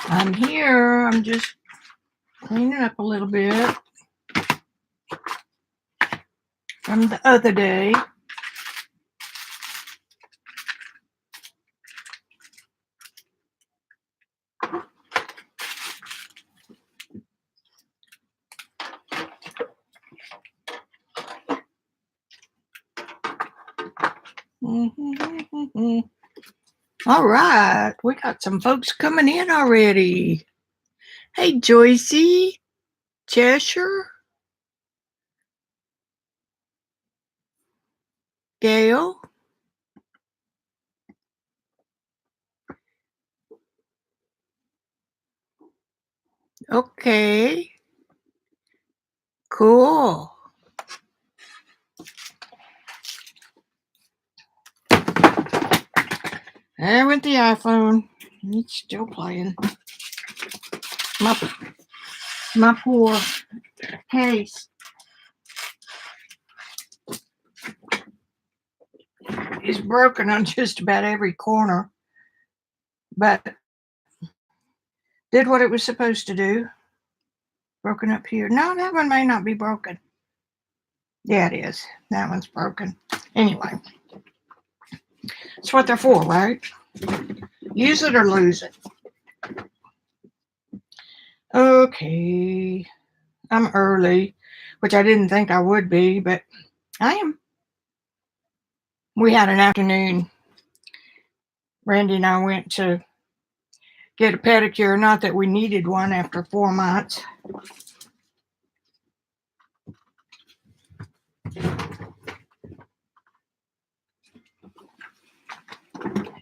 I'm here. I'm just cleaning up a little bit from the other day. All right, we got some folks coming in already. Hey, Joycey, Cheshire, Gail. Okay, cool. There went the iPhone. It's still playing. My poor case is broken on just about every corner, but did what it was supposed to do. Broken up here. No, that one may not be broken. Yeah, it is. That one's broken. Anyway, that's what they're for, right? Use it or lose it. Okay. I'm early, which I didn't think I would be, but I am. We had an afternoon. Randy and I went to get a pedicure. Not that we needed one after 4 months.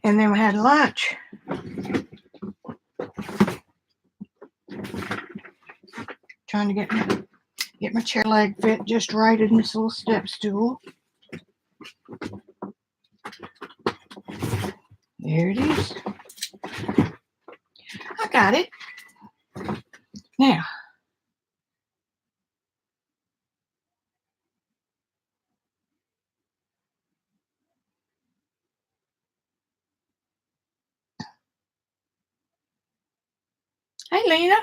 And then we had lunch. Trying to get my chair leg fit just right in this little step stool. There it is. I got it. Now, hey, Lena.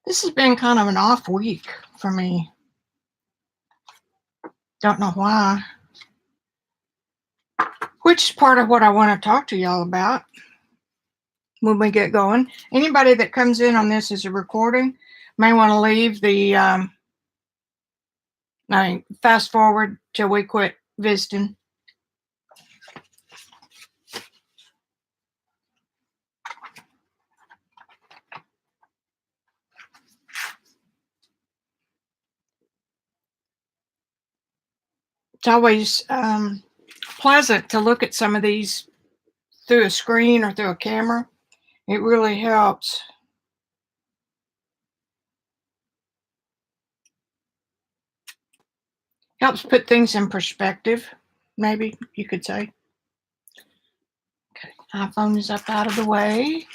This has been kind of an off week for me. Don't know why. Which is part of what I want to talk to y'all about when we get going. Anybody that comes in on this as a recording may want to leave the fast forward till we quit visiting. It's always pleasant to look at some of these through a screen or through a camera. It really helps. Helps put things in perspective, maybe you could say. Okay, iPhone is up out of the way.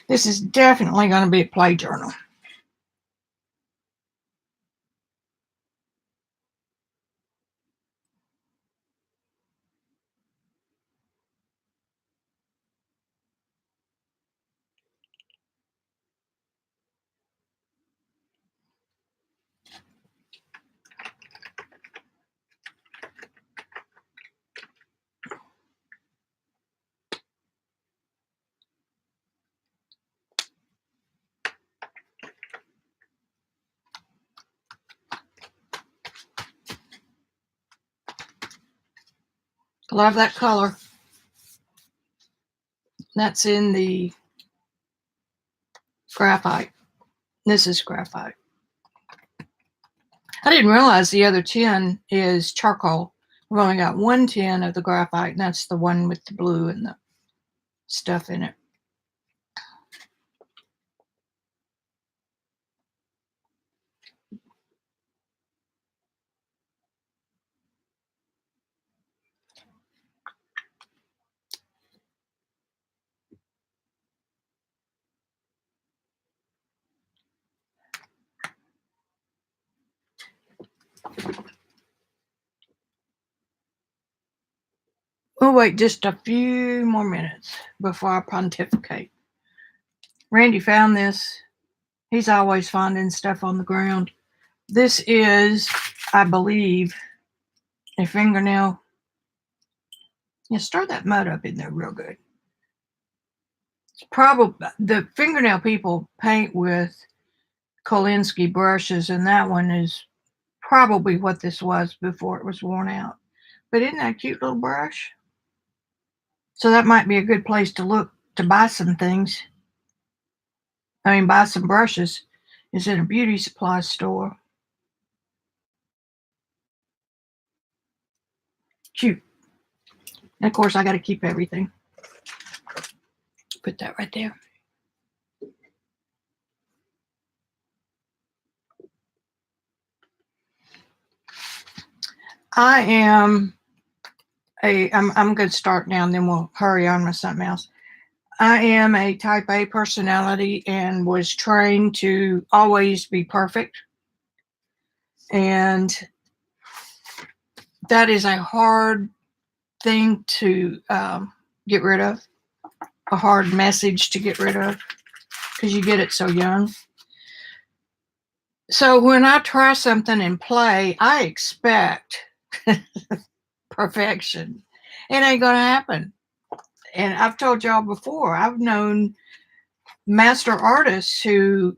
This is definitely going to be a play journal. Love that color. That's in the graphite. This is graphite. I didn't realize the other tin is charcoal. We've only got one tin of the graphite, and that's the one with the blue and the stuff in it. We'll wait just a few more minutes before I pontificate. Randy found this. He's always finding stuff on the ground. This is, I believe, a fingernail. Yeah, stir that mud up in there real good. It's probably the fingernail people paint with Kolinsky brushes, and that one is probably what this was before it was worn out. But isn't that a cute little brush? So that might be a good place to look to buy some things. I mean, buy some brushes is in a beauty supply store. Cute. And of course, I got to keep everything. Put that right there. I'm going to start now and then we'll hurry on with something else. I am a type A personality and was trained to always be perfect. And that is a hard thing to get rid of, a hard message to get rid of because you get it so young. So when I try something and play, I expect perfection. It ain't going to happen. And I've told y'all before, I've known master artists who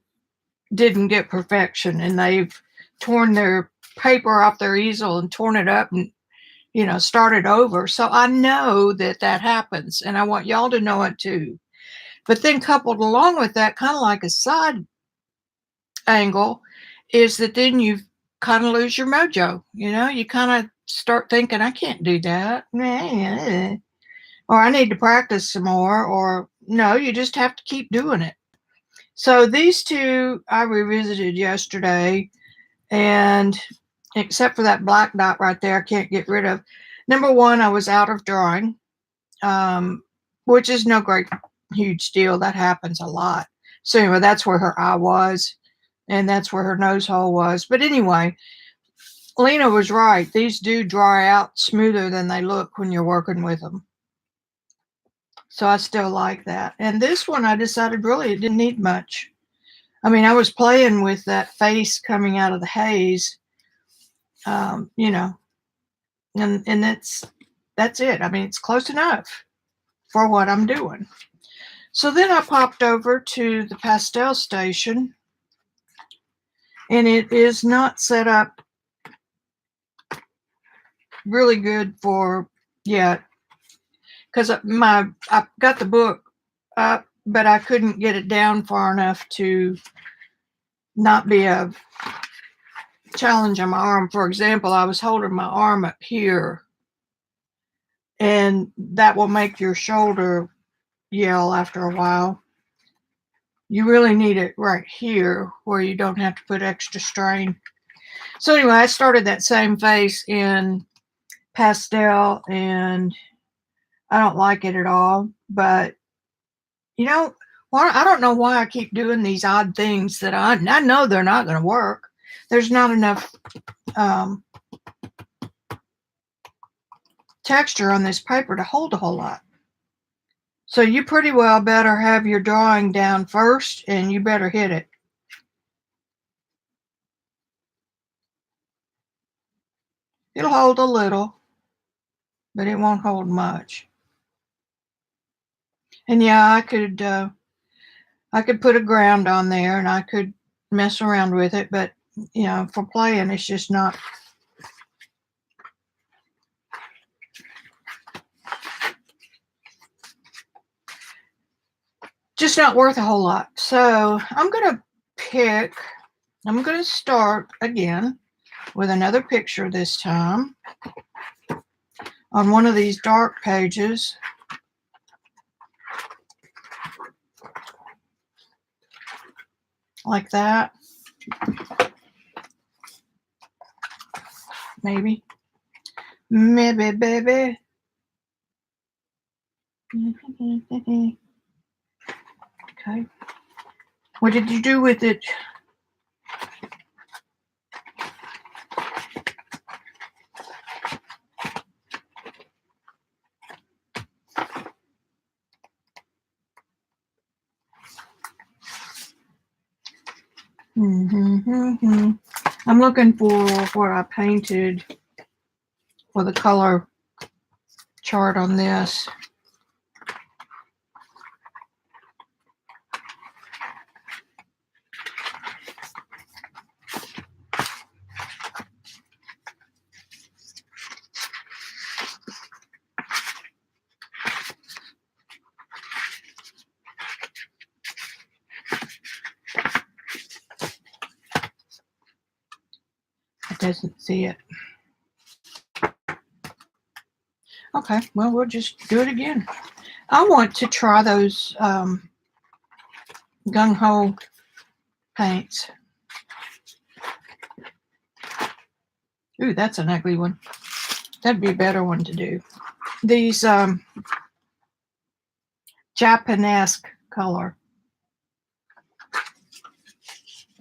didn't get perfection and they've torn their paper off their easel and torn it up and, started over. So I know that happens and I want y'all to know it too. But then coupled along with that, kind of like a side angle, is that then you kind of lose your mojo. You kind of start thinking, I can't do that. Or I need to practice some more. Or no, you just have to keep doing it. So these two I revisited yesterday, and except for that black dot right there, I can't get rid of. Number one, I was out of drawing, which is no great huge deal. That happens a lot. So anyway, that's where her eye was, and that's where her nose hole was. But anyway, Lena was right. These do dry out smoother than they look when you're working with them. So I still like that. And this one, I decided really it didn't need much. I mean, I was playing with that face coming out of the haze, and that's it. I mean, it's close enough for what I'm doing. So then I popped over to the pastel station, and it is not set up really good for yet because I got the book up, but I couldn't get it down far enough to not be a challenge on my arm. For example, I was holding my arm up here, and that will make your shoulder yell after a while. You really need it right here where you don't have to put extra strain. So anyway, I started that same face in pastel, and I don't like it at all. But I don't know why I keep doing these odd things that I know they're not going to work. There's not enough texture on this paper to hold a whole lot. So you pretty well better have your drawing down first, and you better hit it. It'll hold a little, but it won't hold much. And yeah, I could put a ground on there and I could mess around with it, but for playing, it's just not. Just not worth a whole lot. So I'm going to start again with another picture this time on one of these dark pages. Like that. Maybe. Maybe, baby. Okay. What did you do with it? I'm looking for what I painted for the color chart on this. It doesn't see it. Okay, well, we'll just do it again. I want to try those gung-ho paints. Ooh, that's an ugly one. That'd be a better one to do. These Japanesque color.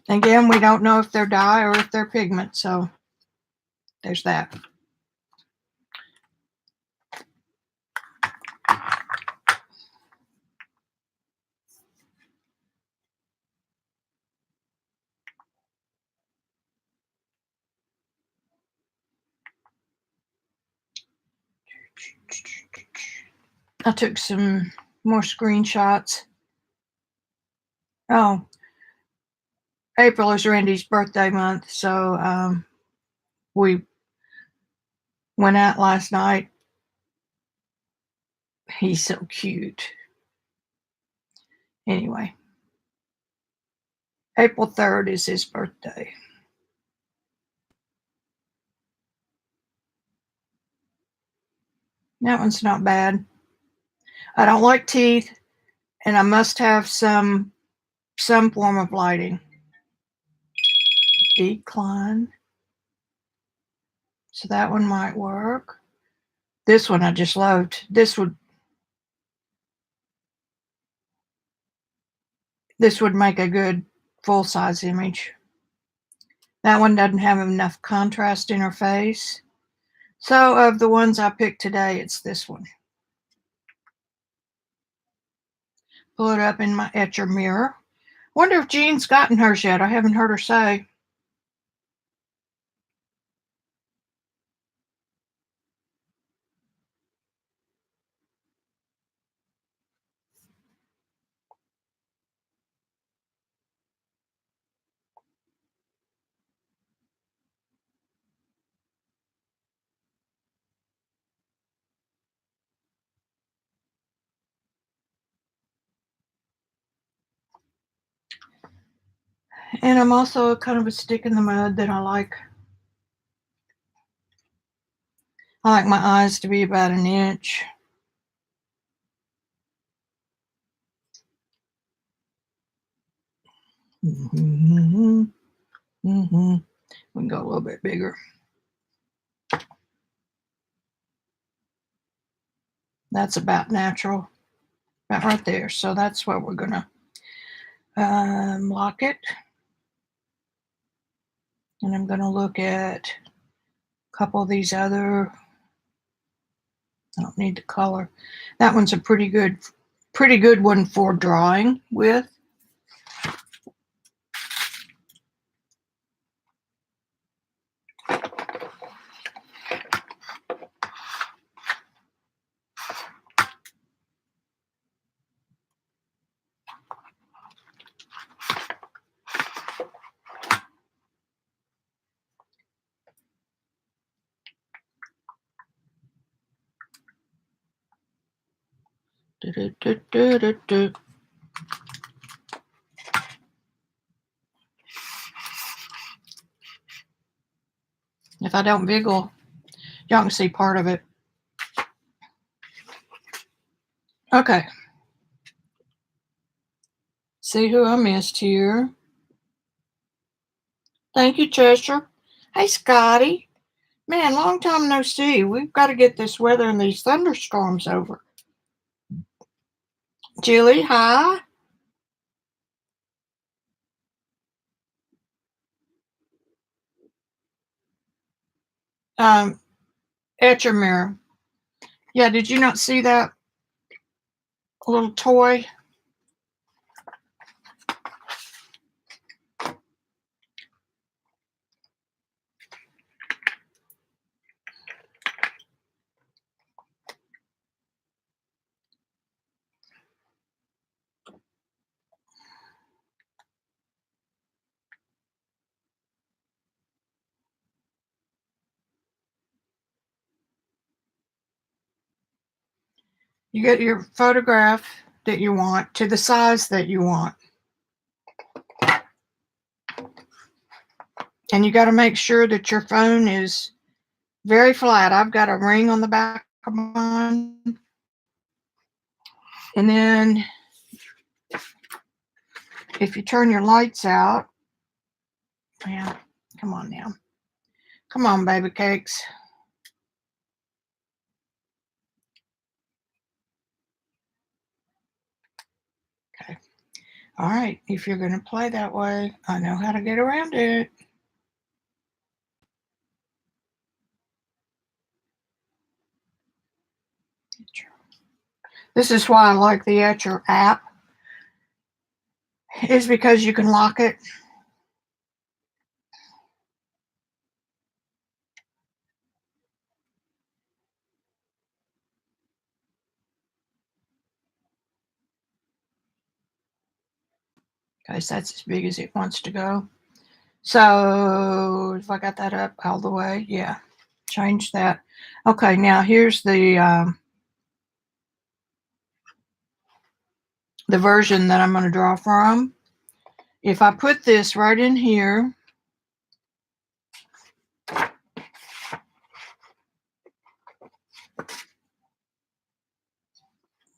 Again, we don't know if they're dye or if they're pigment, so there's that. I took some more screenshots. Oh, April is Randy's birthday month, so we went out last night. He's so cute. Anyway, April 3rd is his birthday. That one's not bad. I don't like teeth, and I must have some form of lighting. Decline. So that one might work. This one I just loved. This would make a good full-size image. That one doesn't have enough contrast in her face. So of the ones I picked today, it's this one. Pull it up in my etcher mirror. Wonder if Jean's gotten hers yet. I haven't heard her say. And I'm also kind of a stick in the mud that I like my eyes to be about an inch. We can go a little bit bigger. That's about natural, about right there. So that's what we're gonna lock it. And I'm gonna look at a couple of these other. I don't need the color. That one's a pretty good one for drawing with. If I don't wiggle, y'all can see part of it. Okay. See who I missed here. Thank you, Cheshire. Hey, Scotty. Man, long time no see. We've got to get this weather and these thunderstorms over. Julie, hi. Etcher mirror. Yeah, did you not see that little toy? You get your photograph that you want to the size that you want. And you got to make sure that your phone is very flat. I've got a ring on the back of mine. And then if you turn your lights out, yeah, come on now. Come on, baby cakes. Okay. All right. If you're going to play that way, I know how to get around it. This is why I like the Etcher app, is because you can lock it. Okay, so that's as big as it wants to go. So if I got that up all the way, yeah, change that. Okay, now here's the version that I'm going to draw from. If I put this right in here,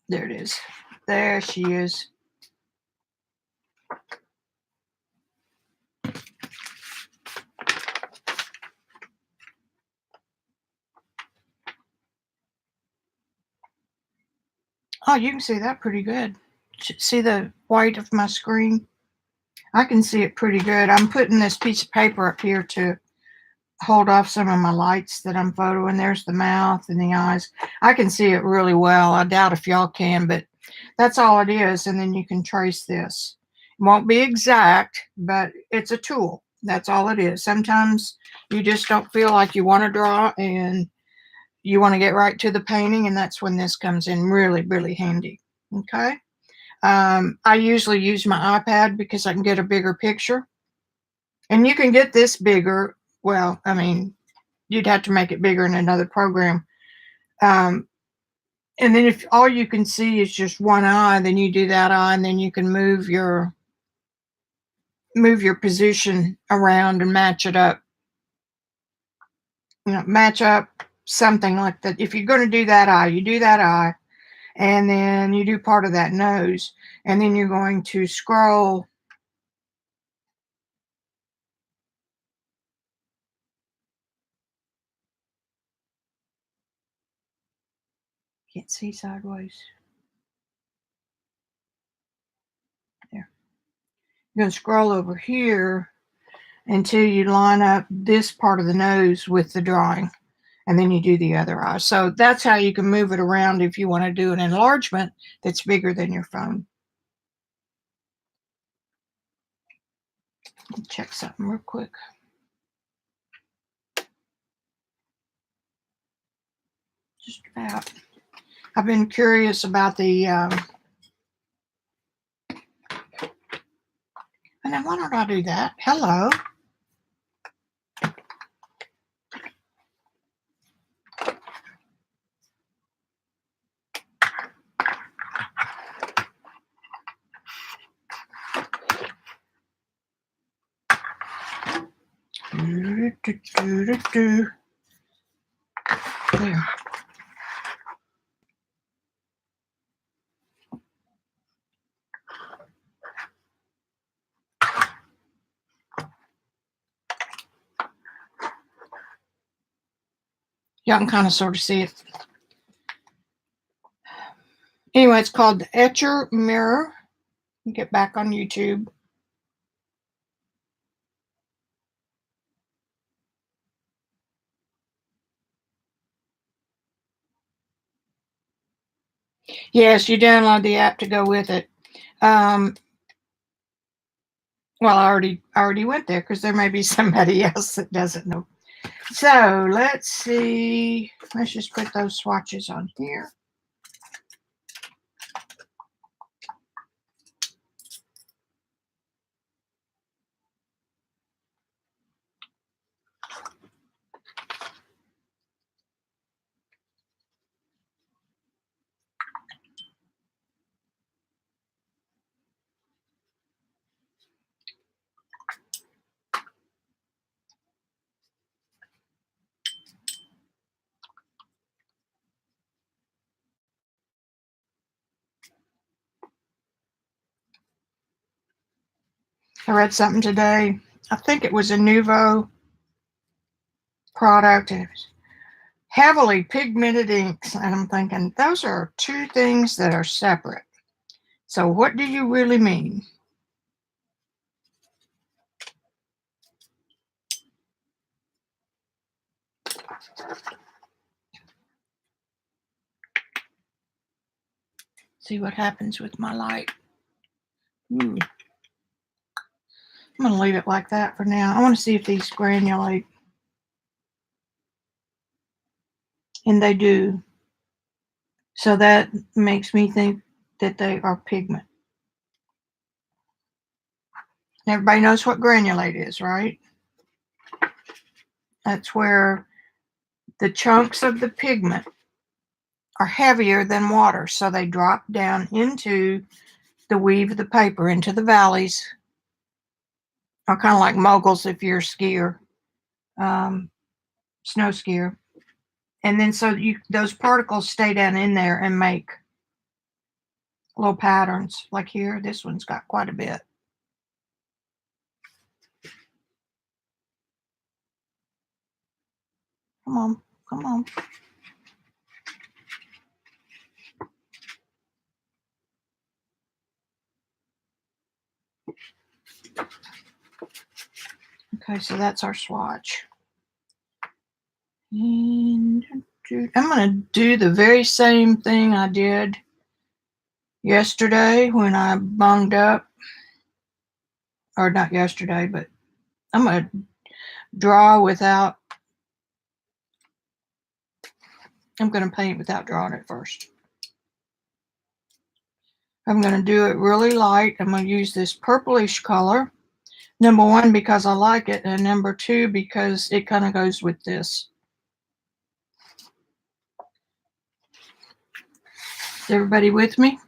there it is. There she is. Oh, you can see that pretty good. See the white of my screen? I can see it pretty good. I'm putting this piece of paper up here to hold off some of my lights that I'm photoing. There's the mouth and the eyes. I can see it really well. I doubt if y'all can, but that's all it is. And then you can trace this. It won't be exact, but it's a tool. That's all it is. Sometimes you just don't feel like you want to draw and you want to get right to the painting, and that's when this comes in really, really handy. Okay. I usually use my iPad because I can get a bigger picture. And you can get this bigger. Well, I mean, you'd have to make it bigger in another program. And then if all you can see is just one eye, then you do that eye, and then you can move your position around and match it up. Match up something like that. If you're going to do that eye, you do that eye, and then you do part of that nose, and then you're going to scroll. Can't see sideways. There. You're going to scroll over here until you line up this part of the nose with the drawing, and then you do the other eye. So that's how you can move it around if you want to do an enlargement that's bigger than your phone. Check something real quick. Just about. I've been curious about the and then why don't I do that? Hello. There. Y'all can kind of sort of see it. Anyway, it's called the Etcher Mirror. Get back on YouTube. Yes, you download the app to go with it. Well, I already went there because there may be somebody else that doesn't know. So let's see. Let's just put those swatches on here. I read something today. I think it was a Nuvo product. It was heavily pigmented inks. And I'm thinking, those are two things that are separate. So what do you really mean? See what happens with my light. Ooh. I'm going to leave it like that for now. I want to see if these granulate. And they do. So that makes me think that they are pigment. Everybody knows what granulate is, right? That's where the chunks of the pigment are heavier than water. So they drop down into the weave of the paper, into the valleys, or kind of like moguls if you're a skier, snow skier. And then so those particles stay down in there and make little patterns. Like here, this one's got quite a bit. Come on, come on. Okay, so that's our swatch. And I'm going to do the very same thing I did yesterday when I bunged up. Or not yesterday, but I'm going to draw without, I'm going to paint without drawing it first. I'm going to do it really light. I'm going to use this purplish color. Number one, because I like it, and number two, because it kind of goes with this. Is everybody with me?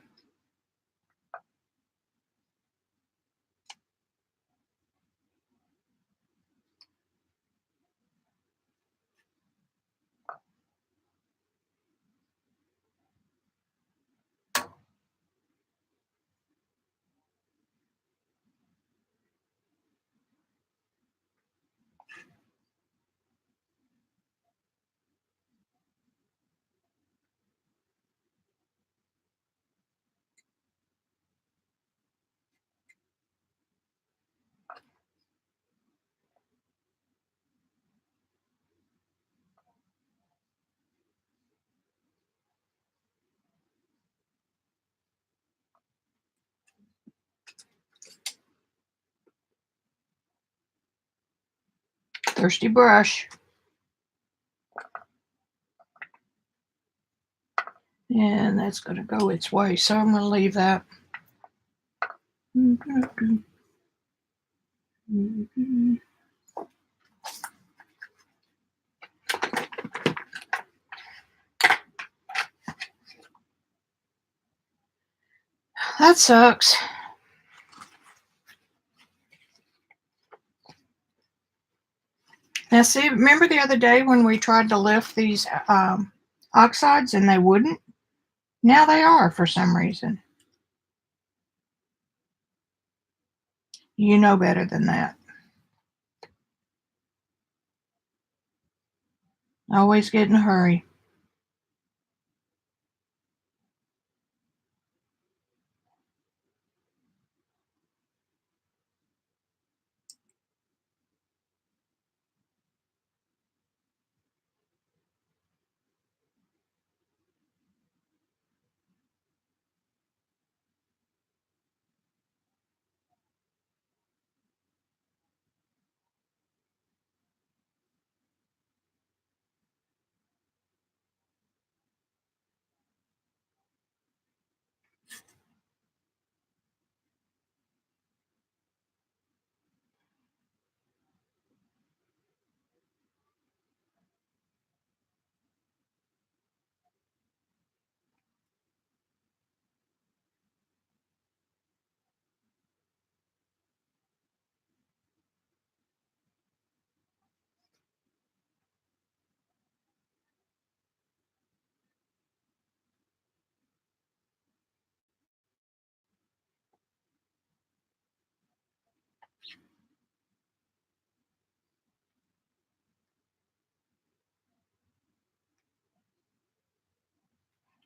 Thirsty brush. And that's going to go its way, so I'm going to leave that. That sucks. Now, see, remember the other day when we tried to lift these oxides and they wouldn't? Now they are for some reason. You know better than that. Always get in a hurry.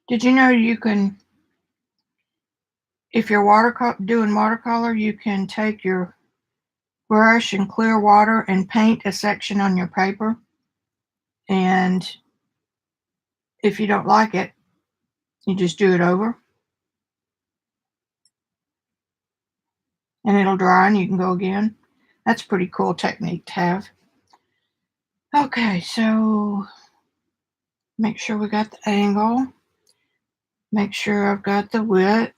Did you know you can, if you're doing watercolor, you can take your brush and clear water and paint a section on your paper. And if you don't like it, you just do it over and it'll dry and you can go again. That's a pretty cool technique to have. Okay, so make sure we got the angle. Make sure I've got the width.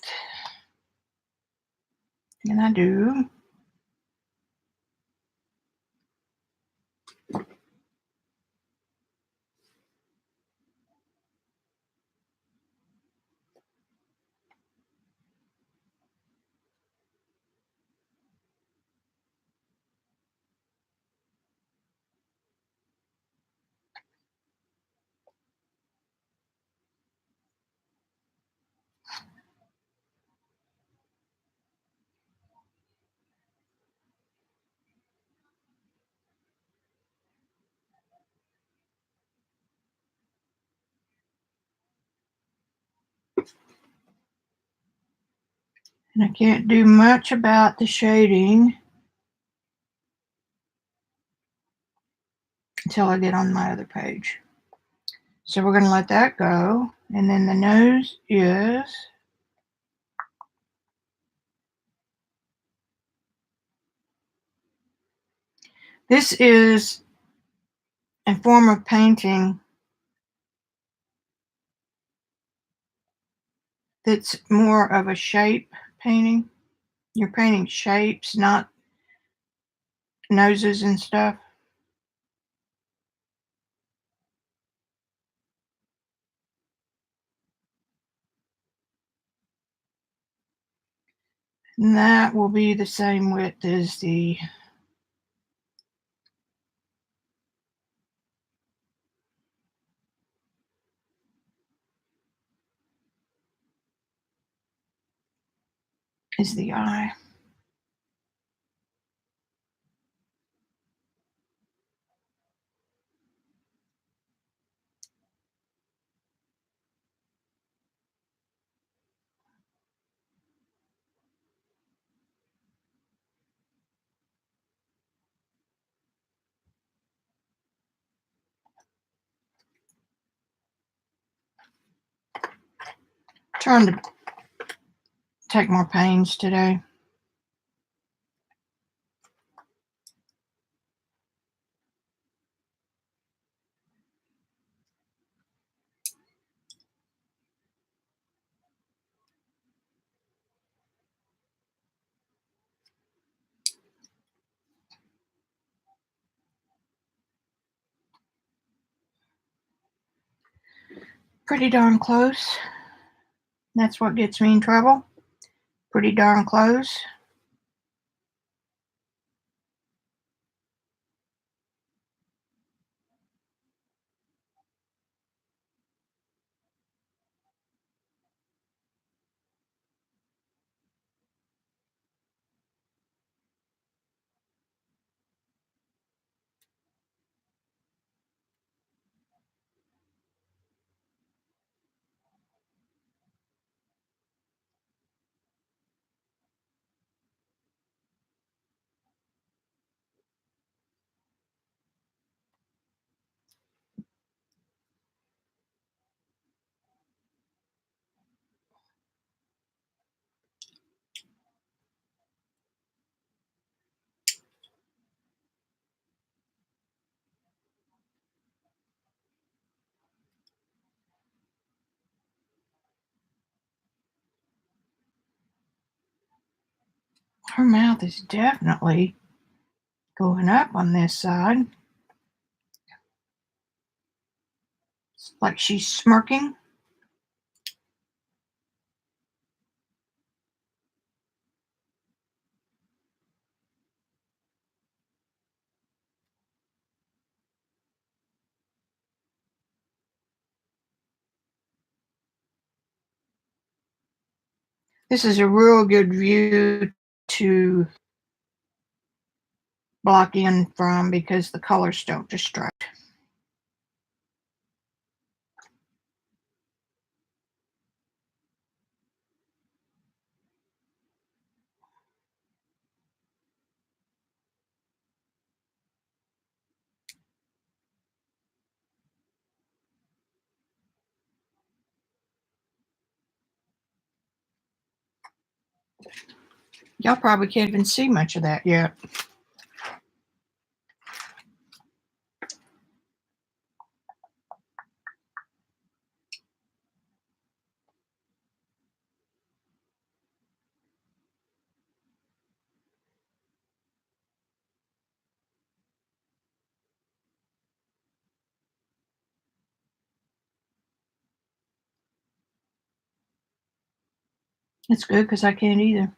And I do. And I can't do much about the shading until I get on my other page. So we're going to let that go. And then the nose is, this is a form of painting that's more of a shape painting. You're painting shapes, not noses and stuff. And that will be the same width as the eye. Trying to take more pains today. Pretty darn close. That's what gets me in trouble. Pretty darn close. Her mouth is definitely going up on this side. It's like she's smirking. This is a real good view to block in from because the colors don't distract. Y'all probably can't even see much of that yet. It's good because I can't either.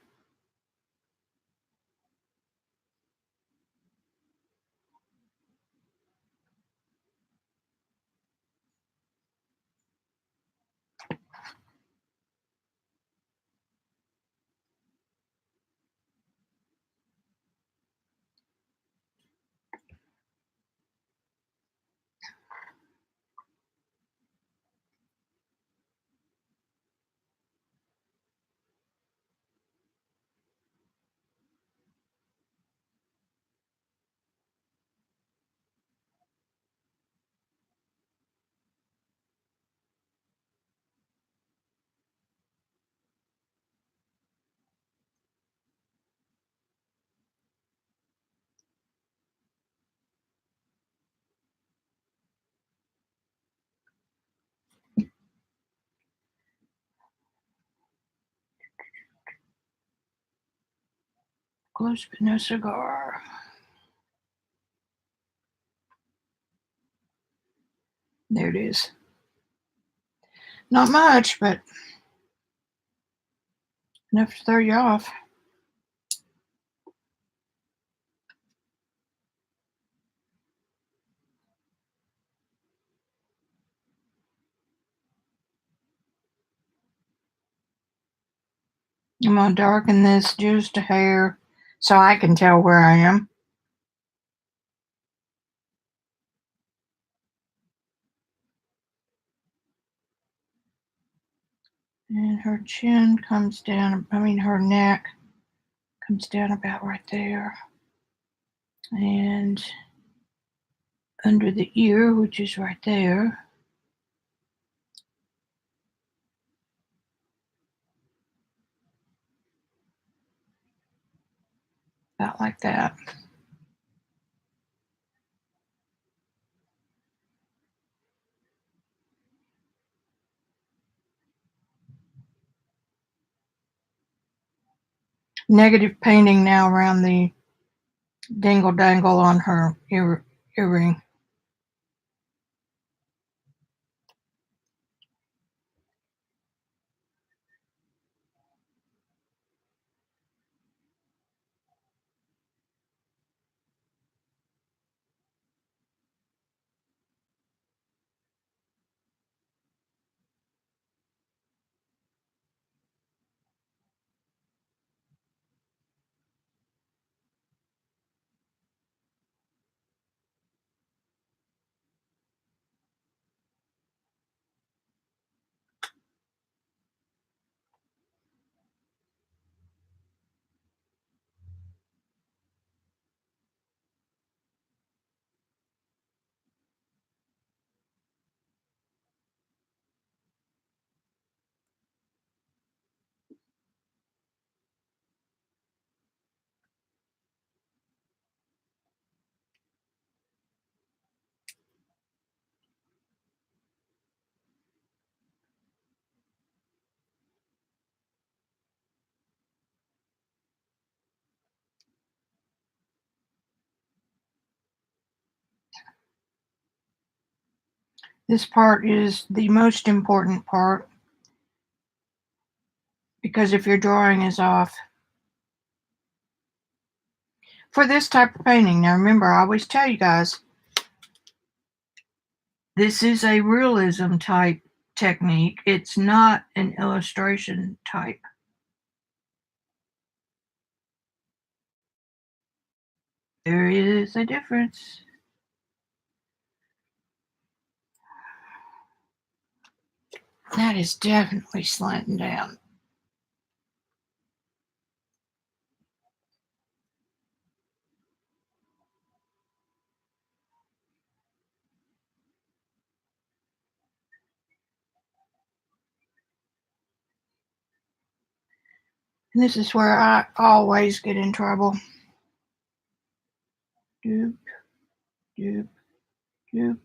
Close but no cigar. There it is. Not much, but enough to throw you off. I'm going to darken this just a hair so I can tell where I am. And her chin comes down, her neck comes down about right there. And under the ear, which is right there. About like that. Negative painting now around the dingle dangle on her earring. This part is the most important part because if your drawing is off, for this type of painting, now remember, I always tell you guys, this is a realism type technique. It's not an illustration type. There is a difference. That is definitely slanting down. And this is where I always get in trouble. Doop, doop, doop.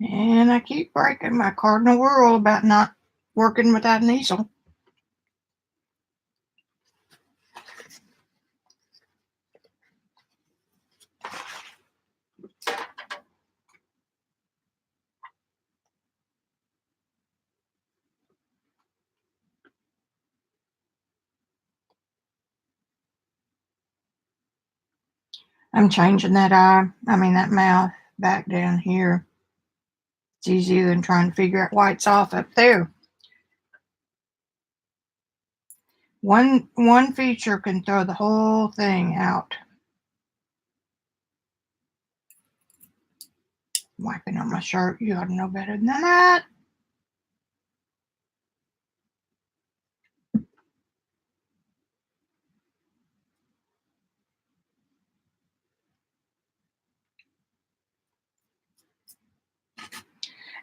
And I keep breaking my cardinal rule about not working without an easel. I'm changing that that mouth back down here. It's easier than trying to figure out why it's off up there. One feature can throw the whole thing out. Wiping on my shirt, you ought to know better than that.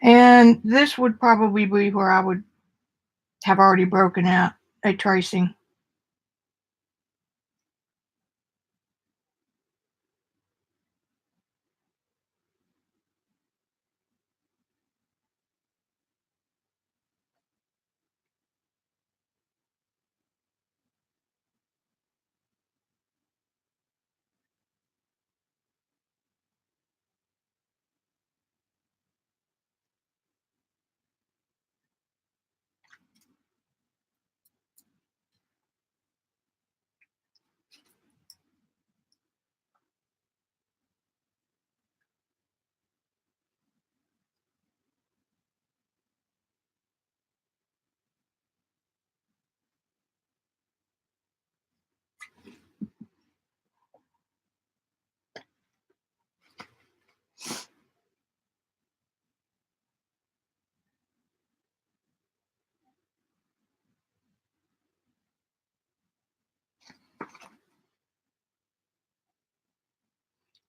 And this would probably be where I would have already broken out a tracing.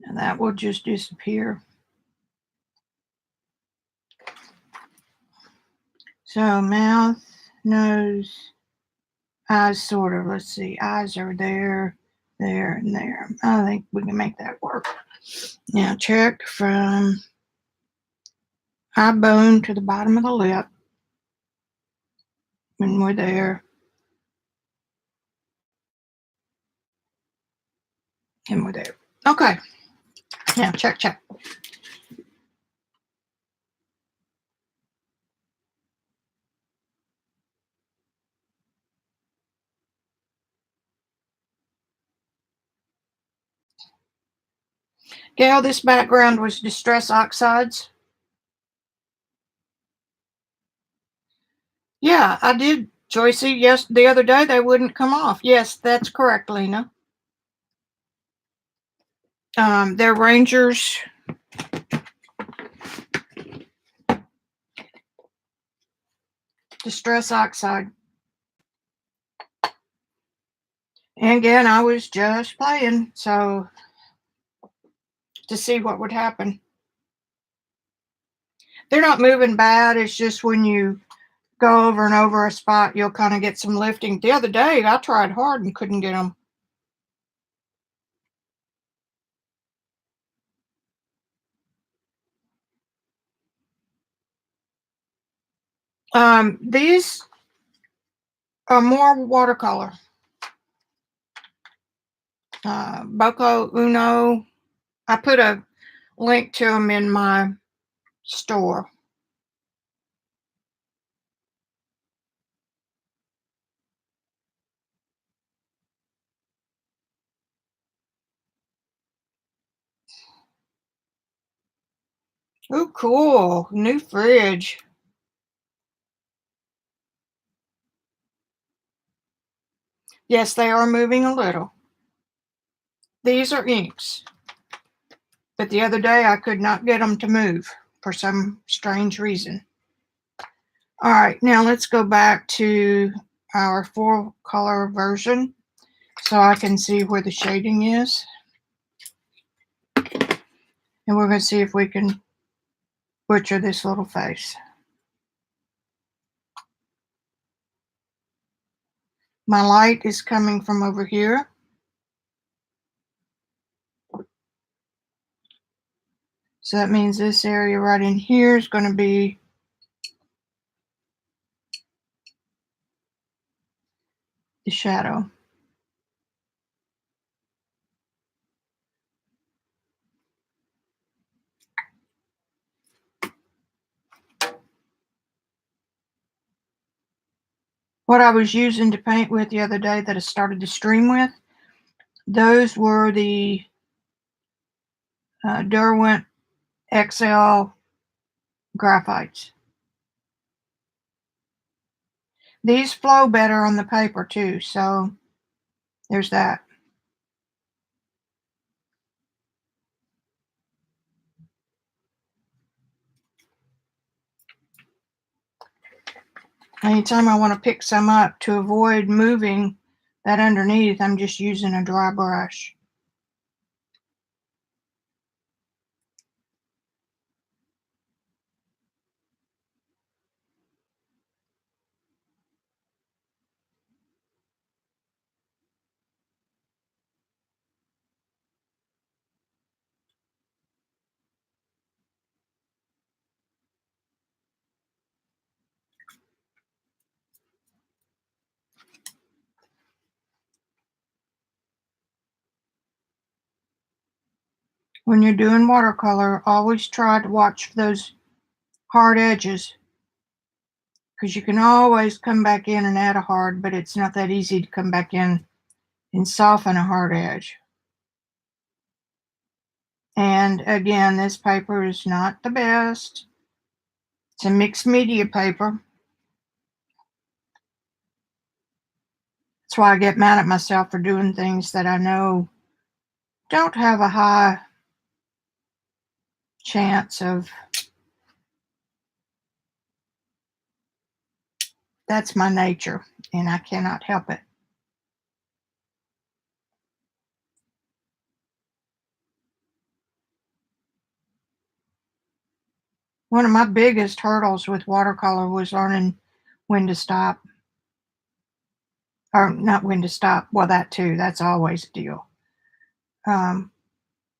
And that will just disappear. So mouth, nose, eyes sort of. Let's see. Eyes are there, there, and there. I think we can make that work. Now check from eye bone to the bottom of the lip. When we're there. And we're there. Okay. Now check, check. Gail, this background was Distress Oxides. Yeah, I did, Joycey. Yes, the other day they wouldn't come off. Yes, that's correct, Lena. They're Rangers. Distress Oxide. And again, I was just playing, so to see what would happen. They're not moving bad. It's just when you go over and over a spot, you'll kind of get some lifting. The other day, I tried hard and couldn't get them. These are more watercolor. Boko Uno. I put a link to them in my store. Oh, cool. New fridge. Yes, they are moving a little. These are inks. But the other day I could not get them to move for some strange reason. All right, now let's go back to our full color version so I can see where the shading is. And we're going to see if we can butcher this little face. My light is coming from over here. So that means this area right in here is going to be the shadow. What I was using to paint with the other day that I started to stream with, those were the Derwent XL graphites. These flow better on the paper too, so there's that. Anytime I want to pick some up to avoid moving that underneath, I'm just using a dry brush. When you're doing watercolor, always try to watch for those hard edges, because you can always come back in and add a hard, but it's not that easy to come back in and soften a hard edge. And again, this paper is not the best. It's a mixed media paper. That's why I get mad at myself for doing things that I know don't have a high chance of. That's my nature, and I cannot help it. One of my biggest hurdles with watercolor was learning when to stop, or not when to stop. Well, that too. That's always a deal. Um,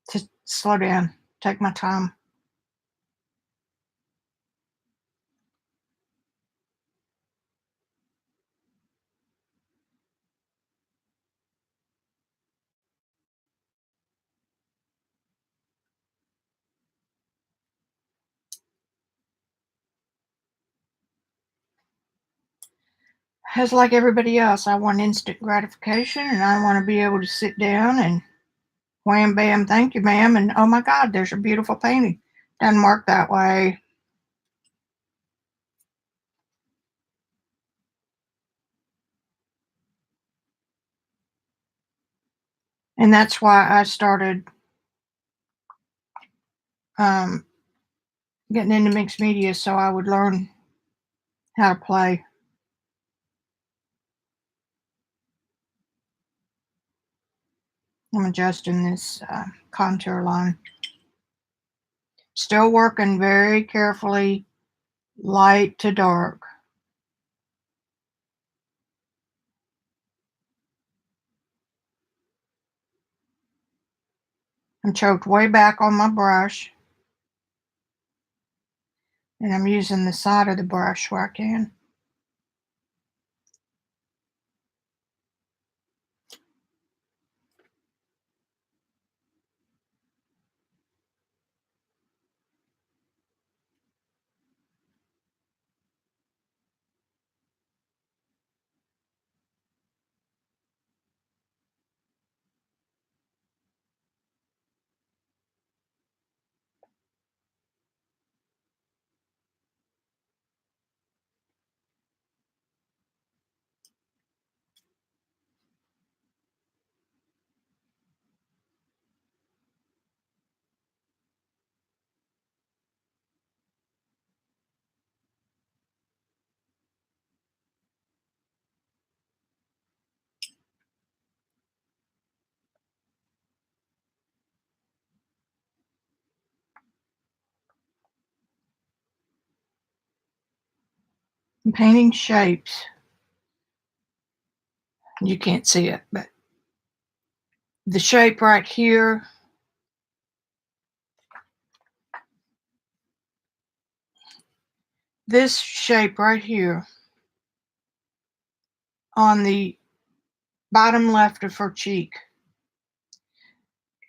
to slow down, take my time. As like everybody else, I want instant gratification, and I want to be able to sit down and wham bam, thank you, ma'am, and oh my God, there's a beautiful painting. Doesn't work that way. And that's why I started um, getting into mixed media, so I would learn how to play. I'm adjusting this contour line. Still working very carefully, light to dark. I'm choked way back on my brush, and I'm using the side of the brush where I can. I'm painting shapes. You can't see it, but the shape right here, this shape right here on the bottom left of her cheek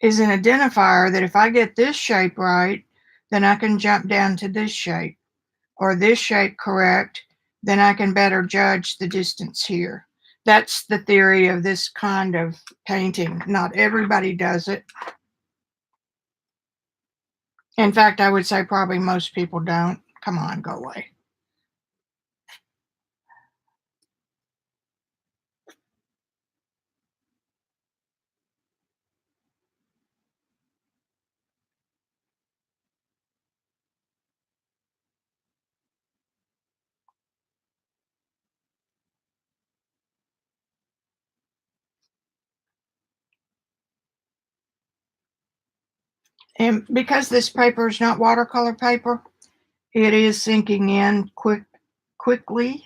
is an identifier that if I get this shape right, then I can jump down to this shape, or this shape correct, then I can better judge the distance here. That's the theory of this kind of painting. Not everybody does it. In fact, I would say probably most people don't. Come on, go away. And because this paper is not watercolor paper, it is sinking in quickly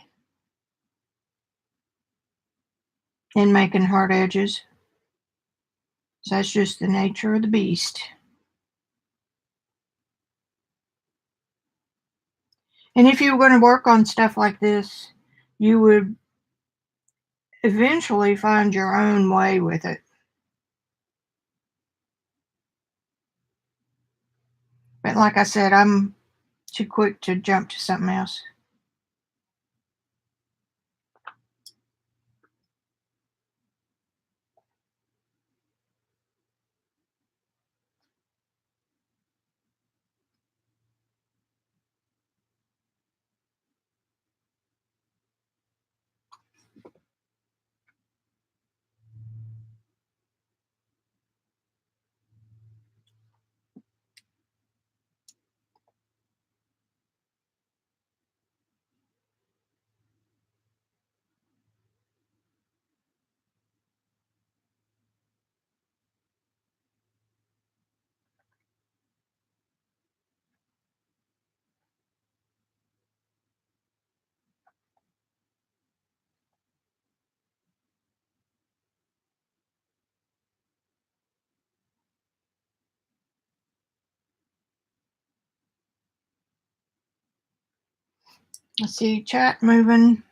and making hard edges. So that's just the nature of the beast. And if you were going to work on stuff like this, you would eventually find your own way with it. But like I said, I'm too quick to jump to something else. I see chat moving.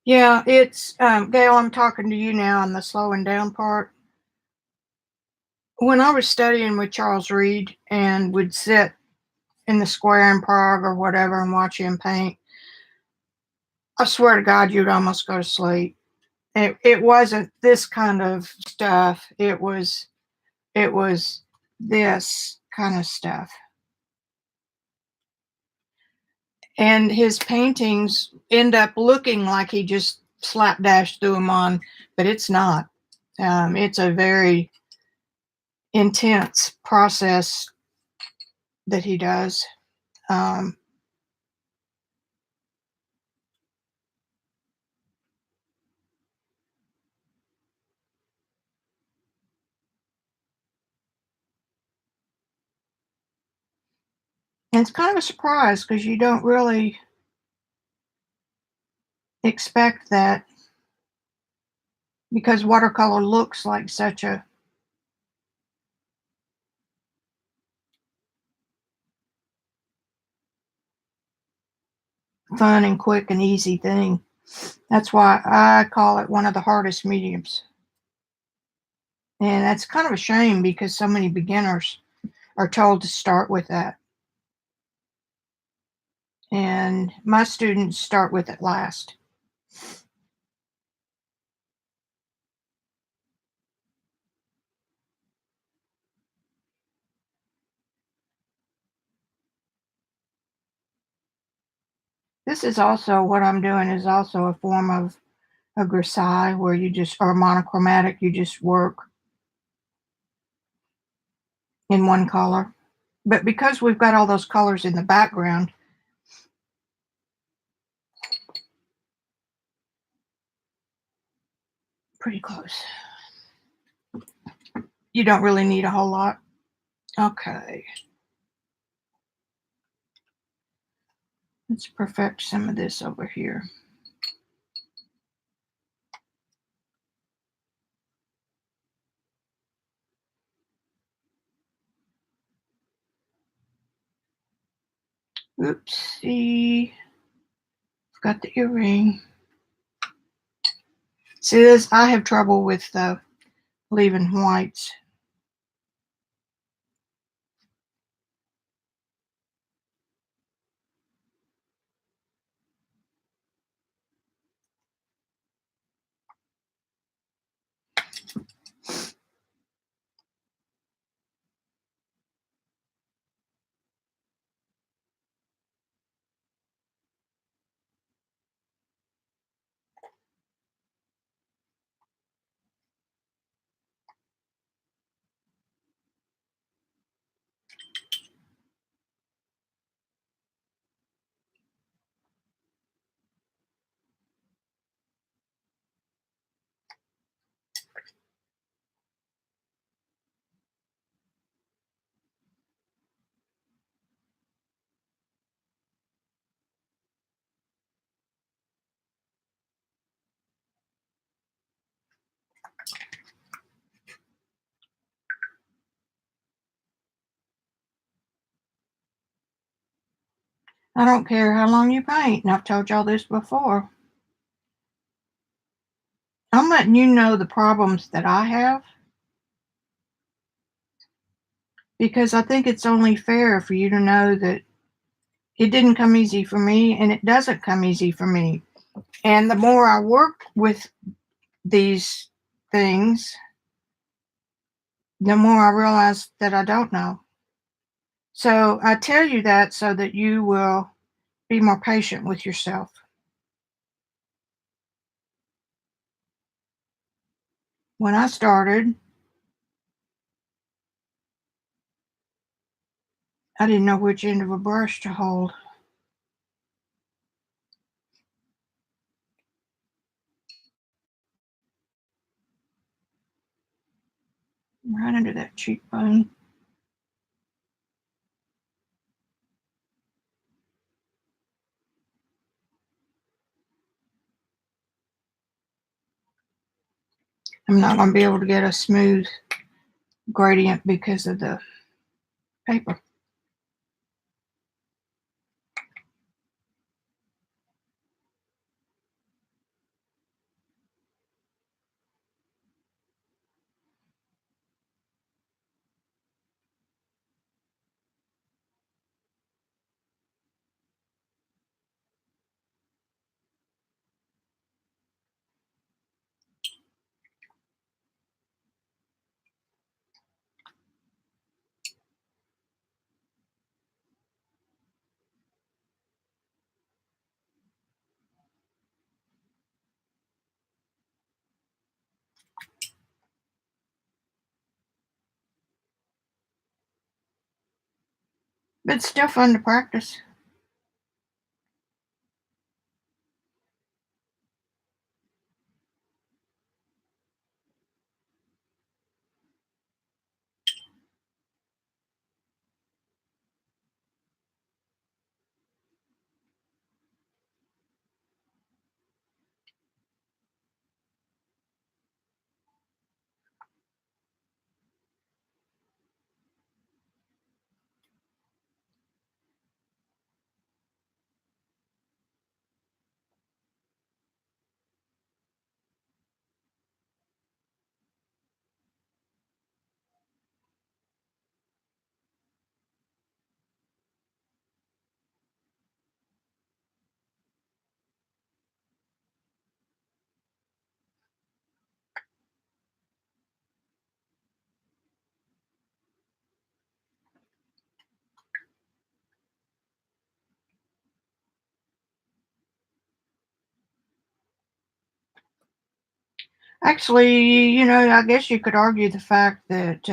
Yeah, it's Gail, I'm talking to you now on the slowing down part. When I was studying with Charles Reed and would sit in the square in Prague or whatever and watch him paint, I swear to God, you'd almost go to sleep. It wasn't this kind of stuff. It was this kind of stuff. And his paintings end up looking like he just slapdash threw them on, but it's not. It's a very intense process that he does. Um, and it's kind of a surprise because you don't really expect that, because watercolor looks like such a fun and quick and easy thing. That's why I call it one of the hardest mediums. And that's kind of a shame because so many beginners are told to start with that. And my students start with it last. This is also what I'm doing is also a form of a grisaille where you just, or monochromatic, you just work in one color. But because we've got all those colors in the background, pretty close. You don't really need a whole lot. Okay. Let's perfect some of this over here. Oopsie. Forgot the earring. See this? I have trouble with leaving whites. I don't care how long you paint, and I've told y'all this before. I'm letting you know the problems that I have because I think it's only fair for you to know that it didn't come easy for me and it doesn't come easy for me. And the more I work with these things, the more I realize that I don't know. So I tell you that so that you will be more patient with yourself. When I started, I didn't know which end of a brush to hold. Right under that cheekbone. I'm not going to be able to get a smooth gradient because of the paper. But it's still fun to practice. Actually, I guess you could argue the fact that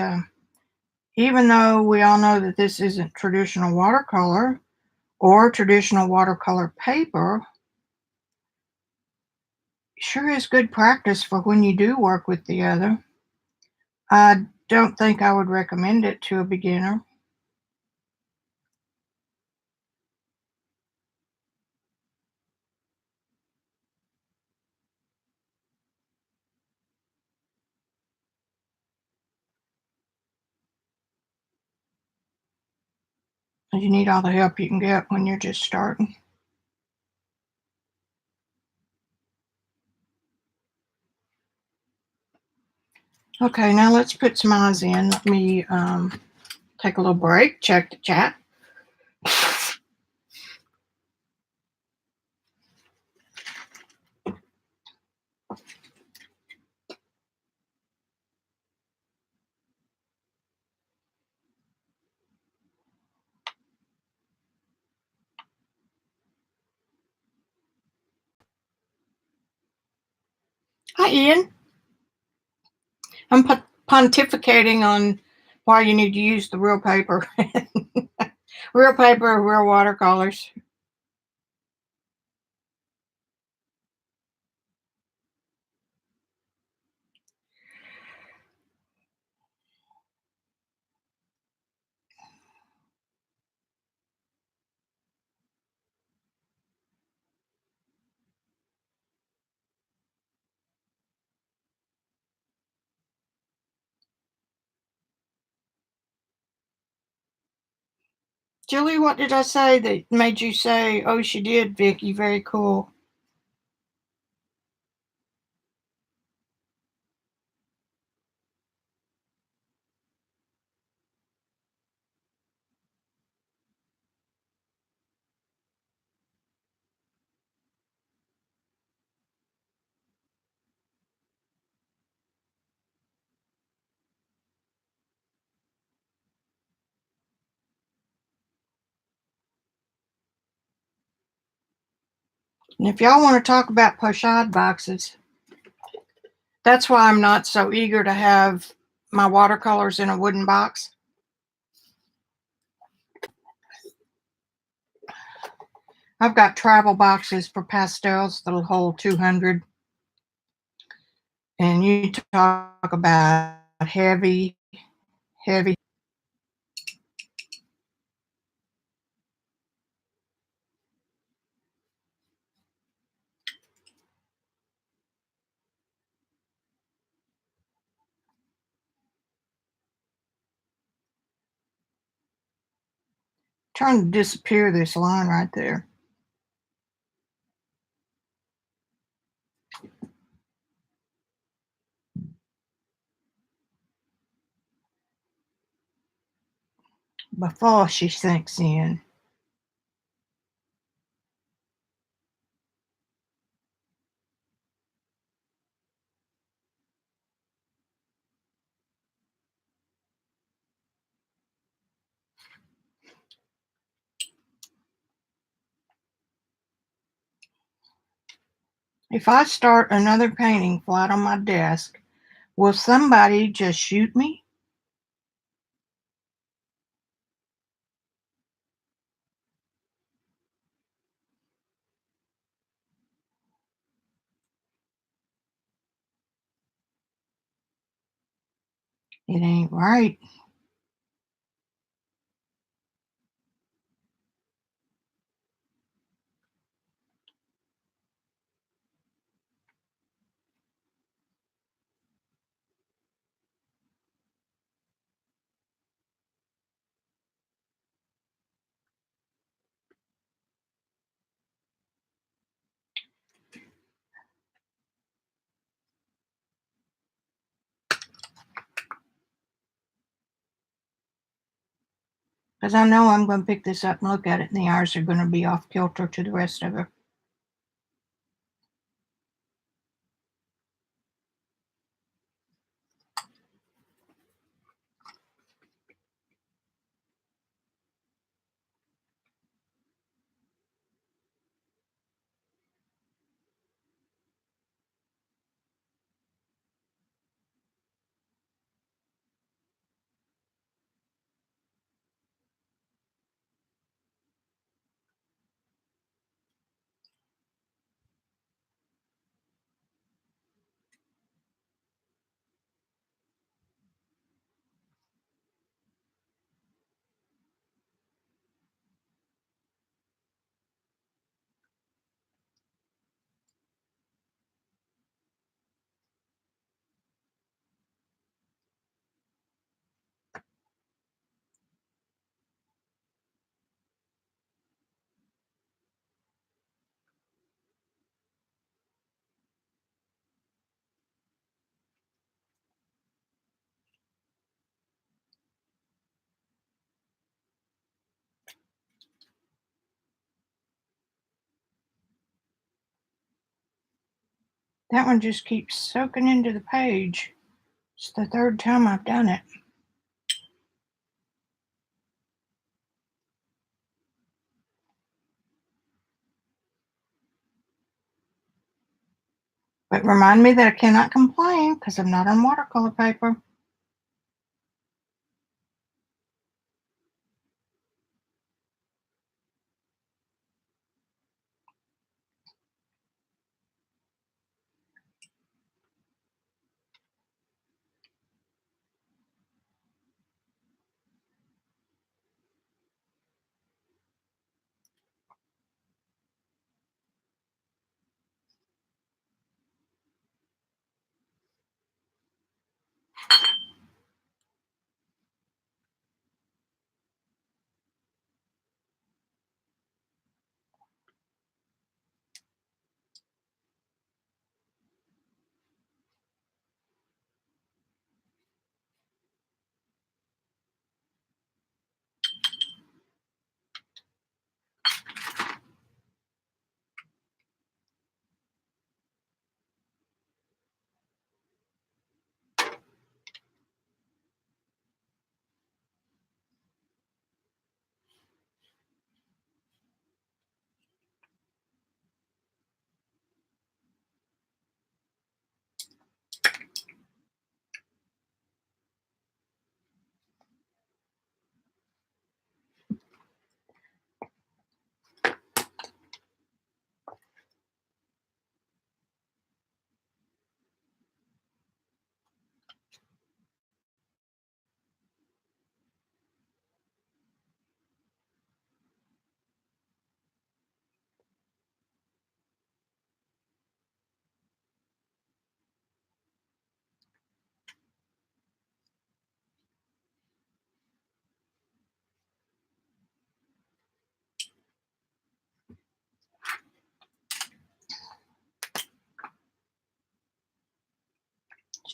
even though we all know that this isn't traditional watercolor or traditional watercolor paper, sure is good practice for when you do work with the other. I don't think I would recommend it to a beginner. You need all the help you can get when you're just starting. Okay, now let's put some eyes in. Let me take a little break, check the chat. Hi, Ian. I'm pontificating on why you need to use the real paper. Real paper, real watercolors. Julie, what did I say that made you say, oh, she did, Vicki? Very cool. And if y'all want to talk about pochade boxes, that's why I'm not so eager to have my watercolors in a wooden box. I've got travel boxes for pastels that'll hold 200. And you talk about heavy, heavy. Trying to disappear this line right there. Before she sinks in. If I start another painting flat on my desk, will somebody just shoot me? It ain't right. Because I know I'm going to pick this up and look at it, and the eyes are going to be off kilter to the rest of her. That one just keeps soaking into the page. It's the third time I've done it. But remind me that I cannot complain because I'm not on watercolor paper.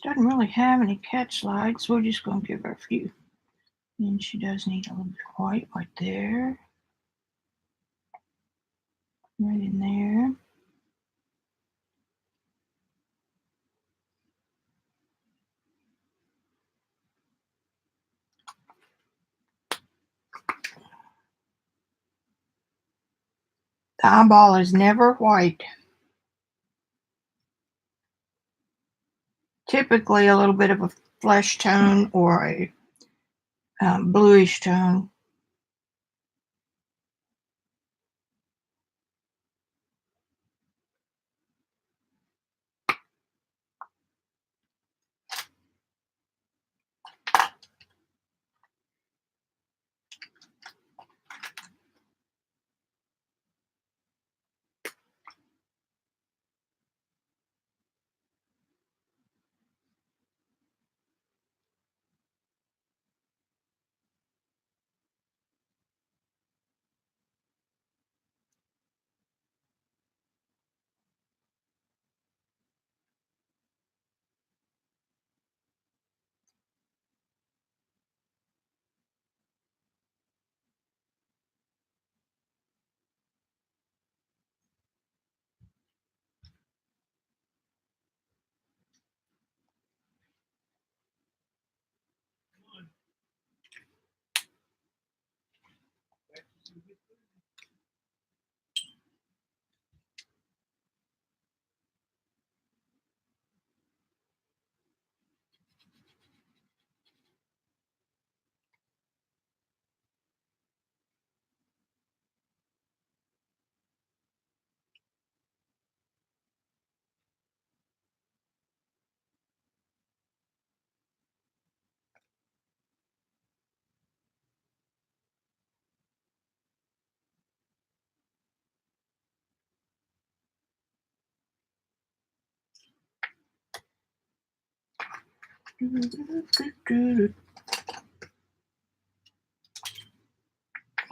doesn't really have any catch lights. We're just going to give her a few. And she does need a little bit of white right there. Right in there. The eyeball is never white. Typically a little bit of a flesh tone or a bluish tone.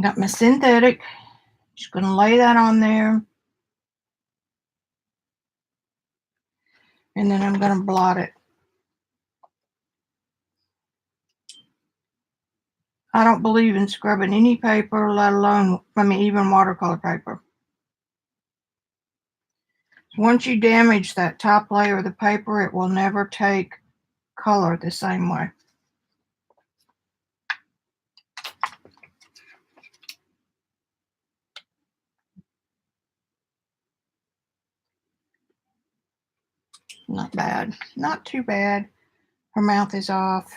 Got my synthetic. Just going to lay that on there. And then I'm going to blot it. I don't believe in scrubbing any paper, let alone, even watercolor paper. Once you damage that top layer of the paper, it will never take color the same way. Not bad. Not too bad. Her mouth is off.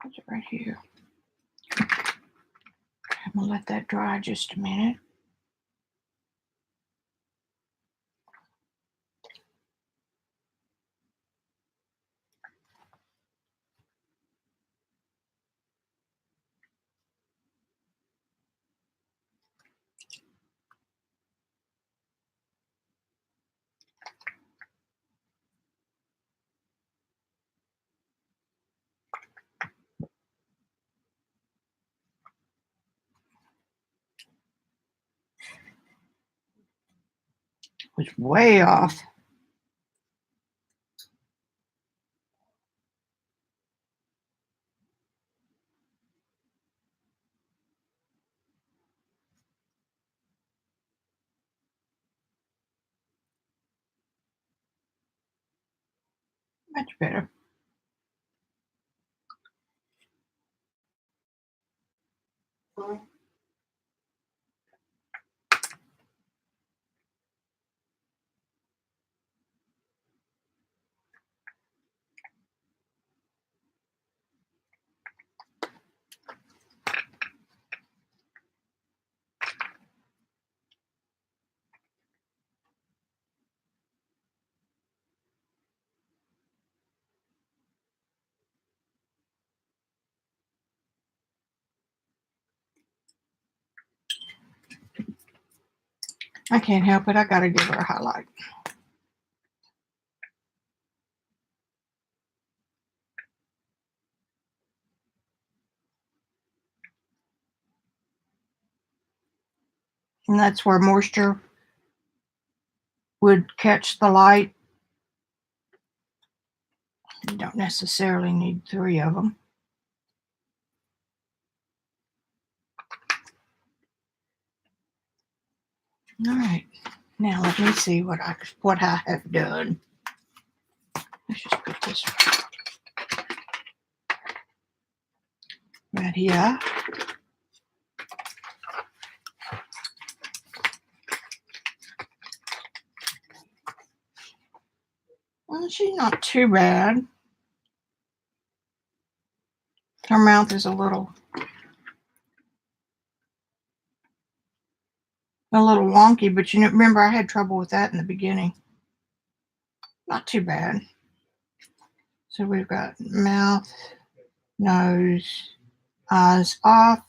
Put it right here. I'm going to let that dry just a minute. Was way off. Much better. I can't help it. I gotta give her a highlight. And that's where moisture would catch the light. You don't necessarily need 3 of them. All right, now let me see what I have done. Let's just put this right here. Well, she's not too bad. Her mouth is a little wonky, but you know, remember I had trouble with that in the beginning. Not too bad. So we've got mouth, nose, eyes off.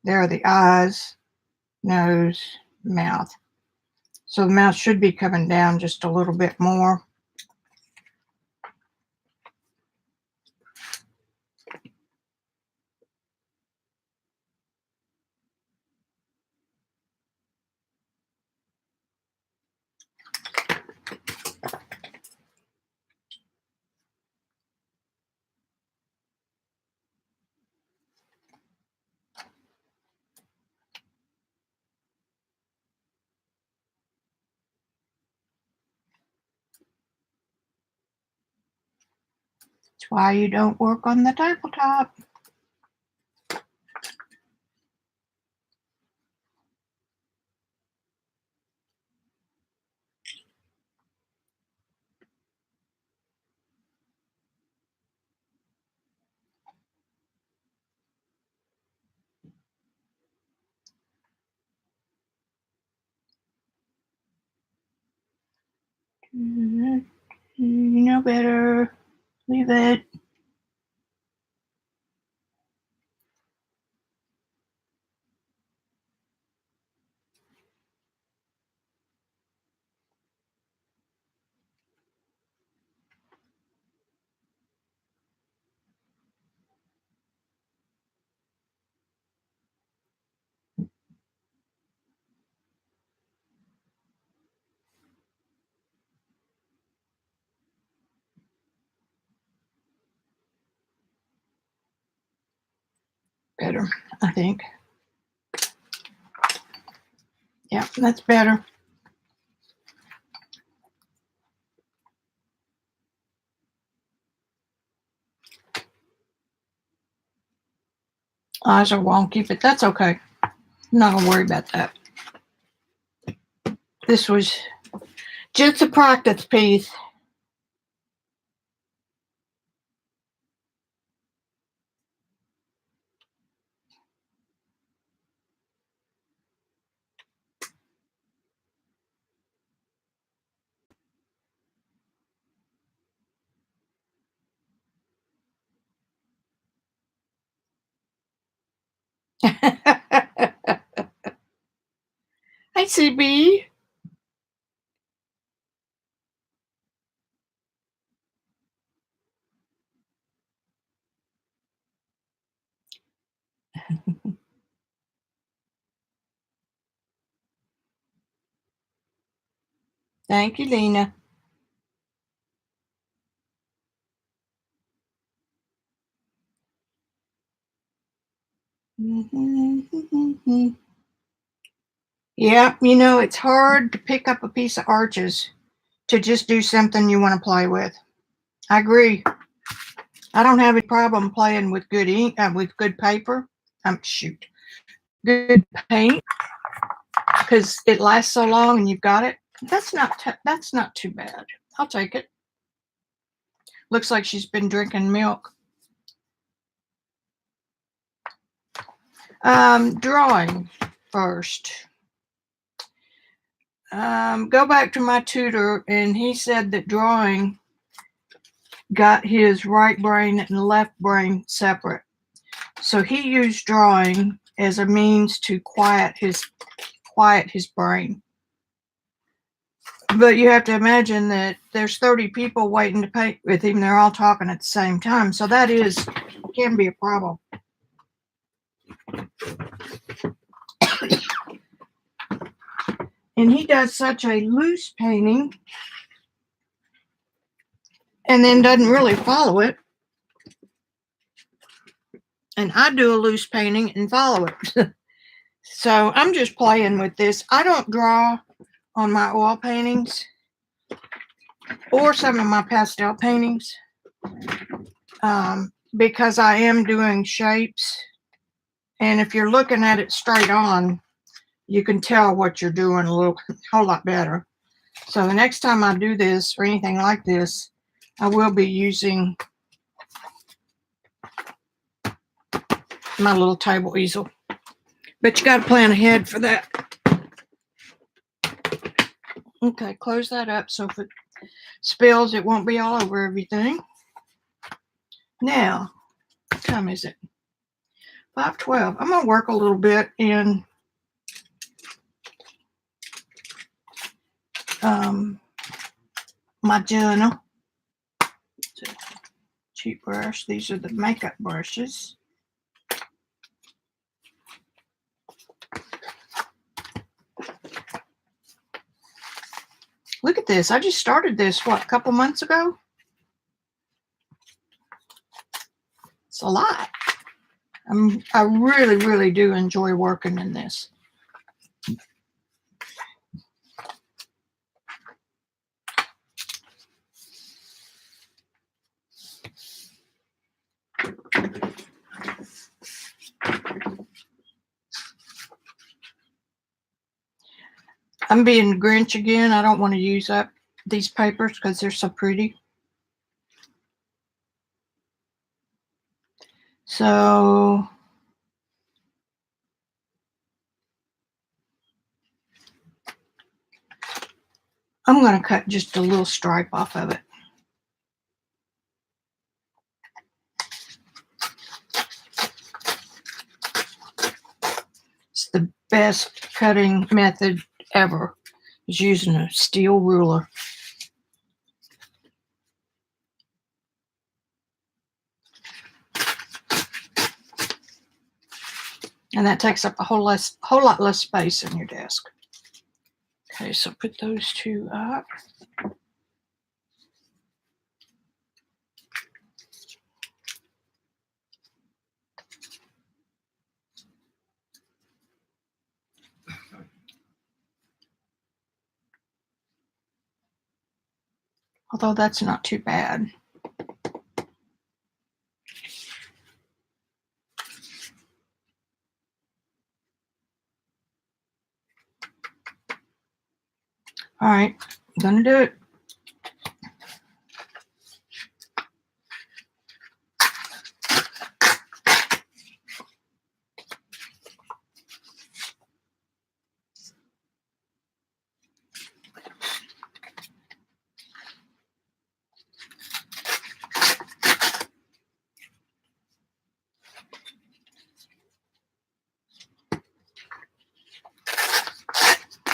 There are the eyes, nose, mouth. So the mouth should be coming down just a little bit more. That's why you don't work on the tabletop. You know better. Leave it. Better, I think. Yeah, that's better. Eyes are wonky, but that's okay. I'm not gonna worry about that. This was just a practice piece. Hi, CB. Thank you, Lena. Yeah, you know, it's hard to pick up a piece of arches to just do something you want to play with. I agree. I don't have any problem playing with good ink, with good paper. Good paint, because it lasts so long and you've got it. That's not too bad. I'll take it. Looks like she's been drinking milk. Drawing first. Go back to my tutor, and he said that drawing got his right brain and left brain separate. So he used drawing as a means to quiet his brain. But you have to imagine that there's 30 people waiting to paint with him. They're all talking at the same time. So that can be a problem. And he does such a loose painting and then doesn't really follow it. And I do a loose painting and follow it. So I'm just playing with this. I don't draw on my oil paintings or some of my pastel paintings because I am doing shapes. And if you're looking at it straight on, you can tell what you're doing a whole lot better. So the next time I do this or anything like this, I will be using my little table easel. But you got to plan ahead for that. Okay, close that up so if it spills, it won't be all over everything. Now, what time is it? 5:12. I'm going to work a little bit in my journal. It's a cheap brush. These are the makeup brushes. Look at this. I just started this, a couple months ago? It's a lot. I really, really do enjoy working in this. I'm being the Grinch again. I don't want to use up these papers because they're so pretty. So I'm going to cut just a little stripe off of it. It's the best cutting method ever, is using a steel ruler. And that takes up a whole lot less space in your desk. Okay, so put those two up. Although that's not too bad. All right, I'm gonna do it.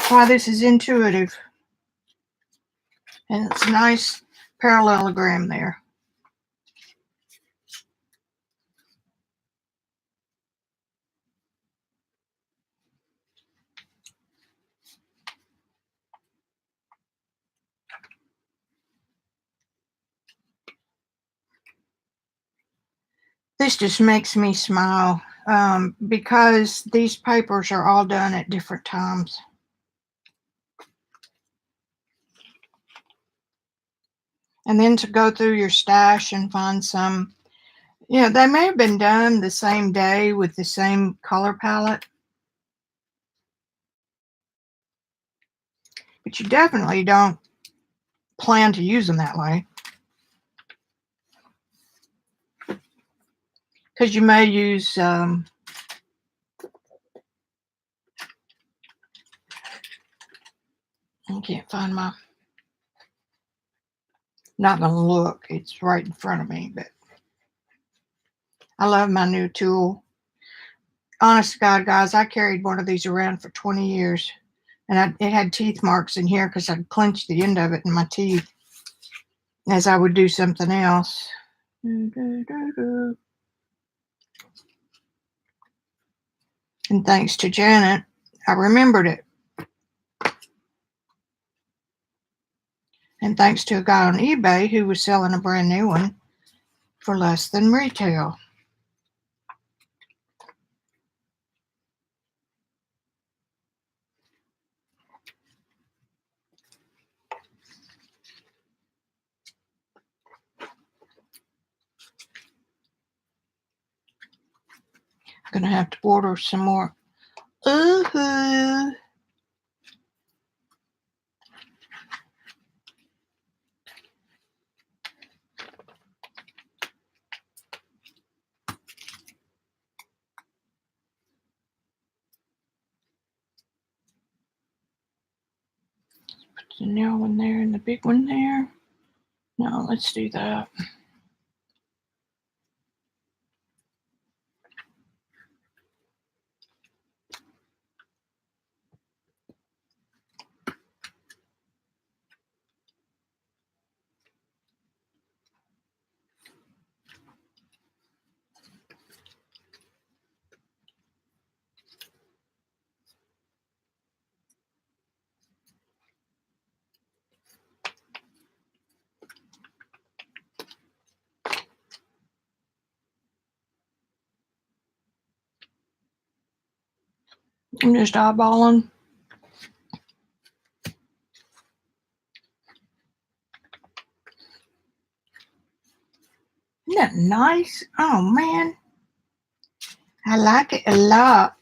Why this is intuitive. And it's a nice parallelogram there. This just makes me smile because these papers are all done at different times. And then to go through your stash and find some, they may have been done the same day with the same color palette. But you definitely don't plan to use them that way. Because you may use I can't find my, not gonna look, it's right in front of me, but I love my new tool. Honest to God, guys, I carried one of these around for 20 years. And it had teeth marks in here because I'd clenched the end of it in my teeth as I would do something else. And thanks to Janet, I remembered it. And thanks to a guy on eBay who was selling a brand new one for less than retail. I'm going to have to order some more. Ooh-hoo. Put the nail one there and the big one there. No, let's do that. I'm just eyeballing. Isn't that nice? Oh man, I like it a lot.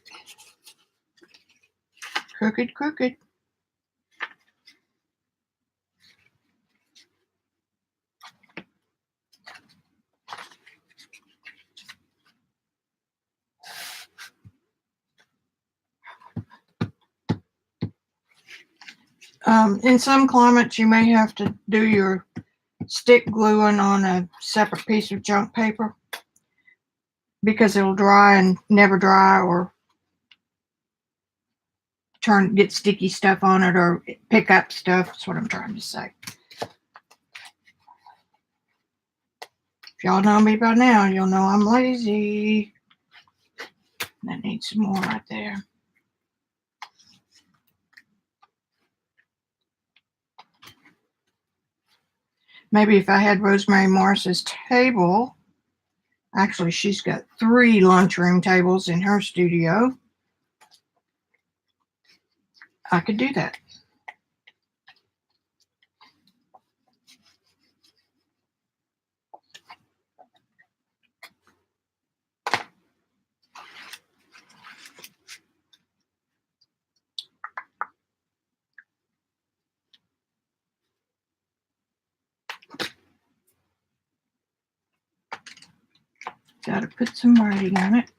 Crooked, crooked. In some climates, you may have to do your stick gluing on a separate piece of junk paper because it'll dry and never dry, or get sticky stuff on it, or pick up stuff. That's what I'm trying to say. If y'all know me by now, you'll know I'm lazy. That needs some more right there. Maybe if I had Rosemary Morris's table, actually she's got 3 lunchroom tables in her studio, I could do that. Gotta put some writing on it.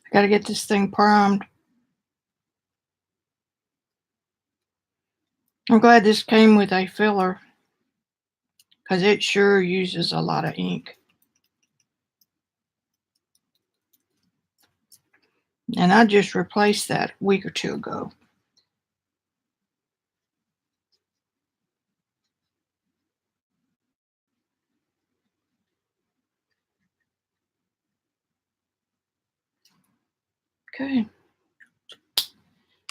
I gotta get this thing primed. I'm glad this came with a filler, because it sure uses a lot of ink. And I just replaced that a week or 2 ago. Okay.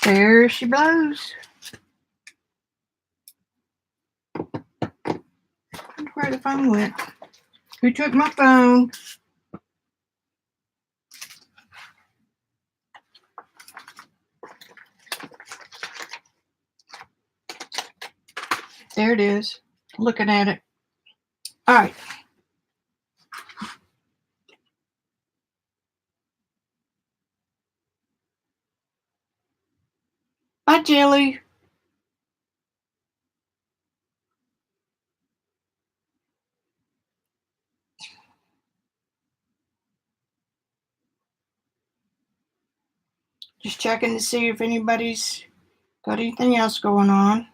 There she blows. Where the phone went? Who took my phone? There it is. Looking at it. All right. Bye, Jelly. Just checking to see if anybody's got anything else going on.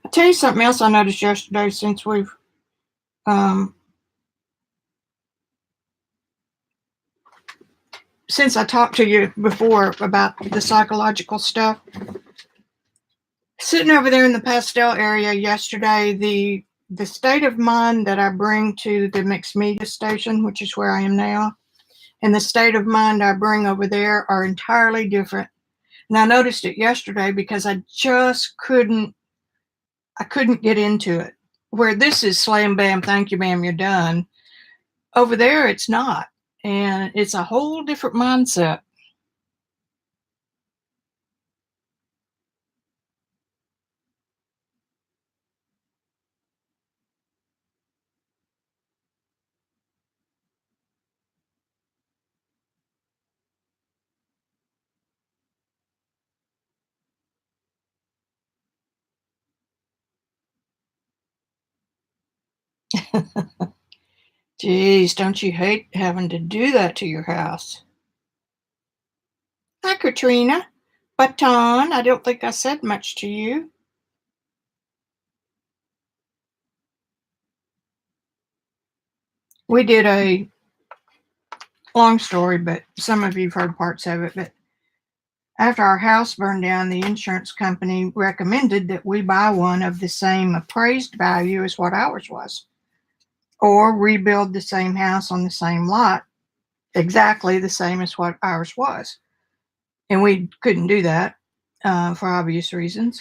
I'll tell you something else I noticed yesterday since we've since I talked to you before about the psychological stuff. Sitting over there in the pastel area yesterday, the state of mind that I bring to the mixed media station, which is where I am now, and the state of mind I bring over there are entirely different. And I noticed it yesterday because I just couldn't get into it. Where this is slam bam, thank you, ma'am, you're done. Over there, it's not. And it's a whole different mindset. Geez, don't you hate having to do that to your house? Hi, Katrina. Baton, I don't think I said much to you. We did a long story, but some of you've heard parts of it. But after our house burned down, the insurance company recommended that we buy one of the same appraised value as what ours was, or rebuild the same house on the same lot, exactly the same as what ours was. And we couldn't do that for obvious reasons.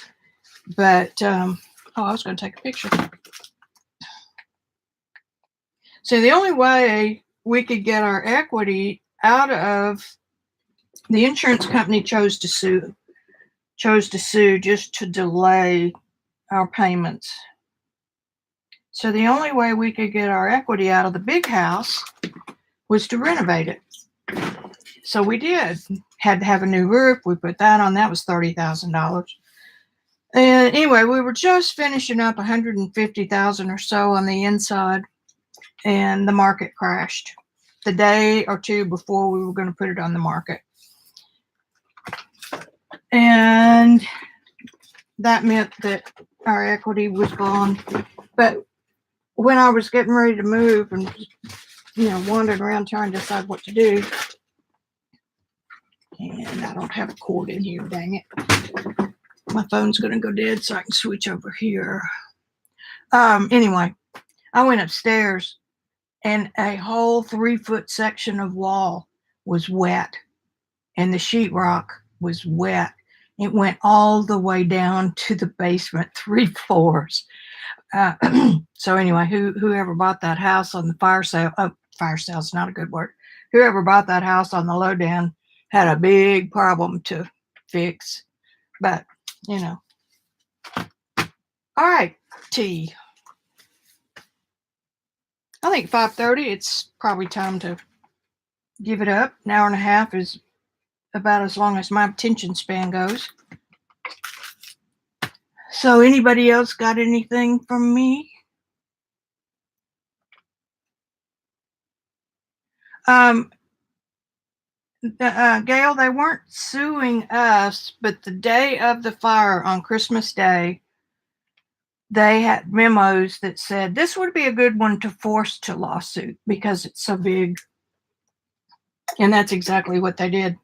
But, I was going to take a picture. So the only way we could get our equity out of the insurance company chose to sue just to delay our payments. So the only way we could get our equity out of the big house was to renovate it. So we did. Had to have a new roof. We put that on. That was $30,000. And anyway, we were just finishing up $150,000 or so on the inside, and the market crashed the day or two before we were going to put it on the market. And that meant that our equity was gone. But when I was getting ready to move and, wandering around trying to decide what to do, and I don't have a cord in here, dang it. My phone's going to go dead, so I can switch over here. Anyway, I went upstairs, and a whole 3-foot section of wall was wet, and the sheetrock was wet. It went all the way down to the basement, 3 floors. So anyway, whoever bought that house on the fire sale is not a good word. Whoever bought that house on the lowdown had a big problem to fix. But, all right, tea. I think 5:30, it's probably time to give it up. An hour and a half is about as long as my attention span goes. So anybody else got anything from me? Gail, they weren't suing us, but the day of the fire on Christmas Day, they had memos that said this would be a good one to force to lawsuit because it's so big. And that's exactly what they did.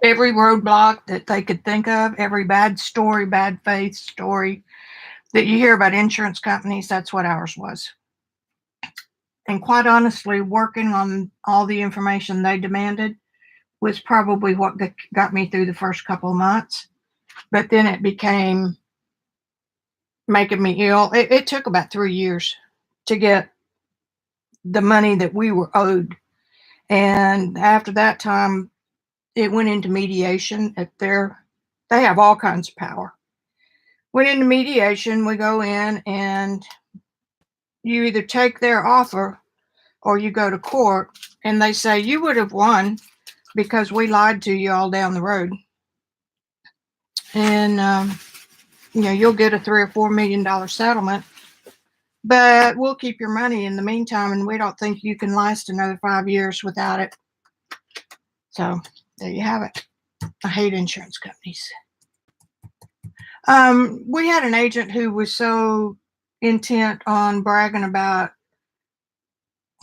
Every roadblock that they could think of, every bad story, bad faith story that you hear about insurance companies, that's what ours was. And quite honestly, working on all the information they demanded was probably what got me through the first couple of months. But then it became making me ill. It took about 3 years to get the money that we were owed. And after that time, it went into mediation they have all kinds of power. Went into mediation, we go in and you either take their offer or you go to court, and they say you would have won because we lied to you all down the road. And, you'll get a $3 or $4 million settlement, but we'll keep your money in the meantime, and we don't think you can last another 5 years without it. So there you have it. I hate insurance companies. We had an agent who was so intent on bragging about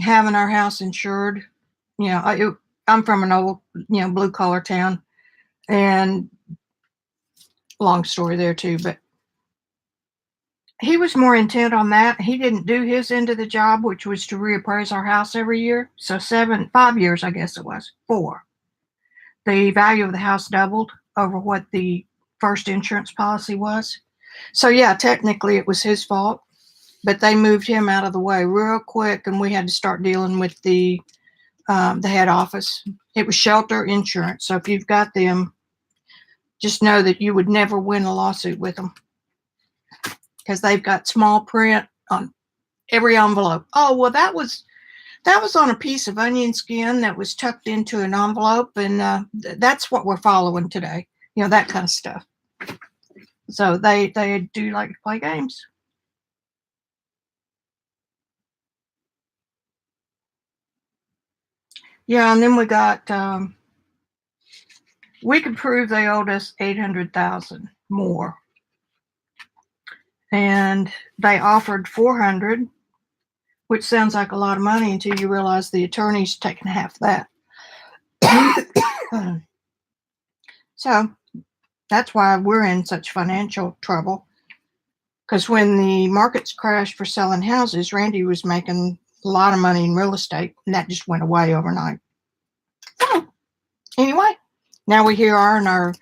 having our house insured. I'm from an old, blue collar town, and long story there too, but he was more intent on that. He didn't do his end of the job, which was to reappraise our house every year. So 5 years, I guess it was 4. The value of the house doubled over what the first insurance policy was. So yeah, technically it was his fault, but they moved him out of the way real quick, and we had to start dealing with the head office. It was Shelter Insurance. So if you've got them, just know that you would never win a lawsuit with them, because they've got small print on every envelope. Oh, well, that was on a piece of onion skin that was tucked into an envelope, and that's what we're following today. That kind of stuff. So they do like to play games. Yeah, and then we got we could prove they owed us $800,000 more, and they offered $400,000, which sounds like a lot of money until you realize the attorney's taking half that. So that's why we're in such financial trouble, because when the markets crashed for selling houses, Randy was making a lot of money in real estate, and that just went away overnight. So anyway, now we here are in our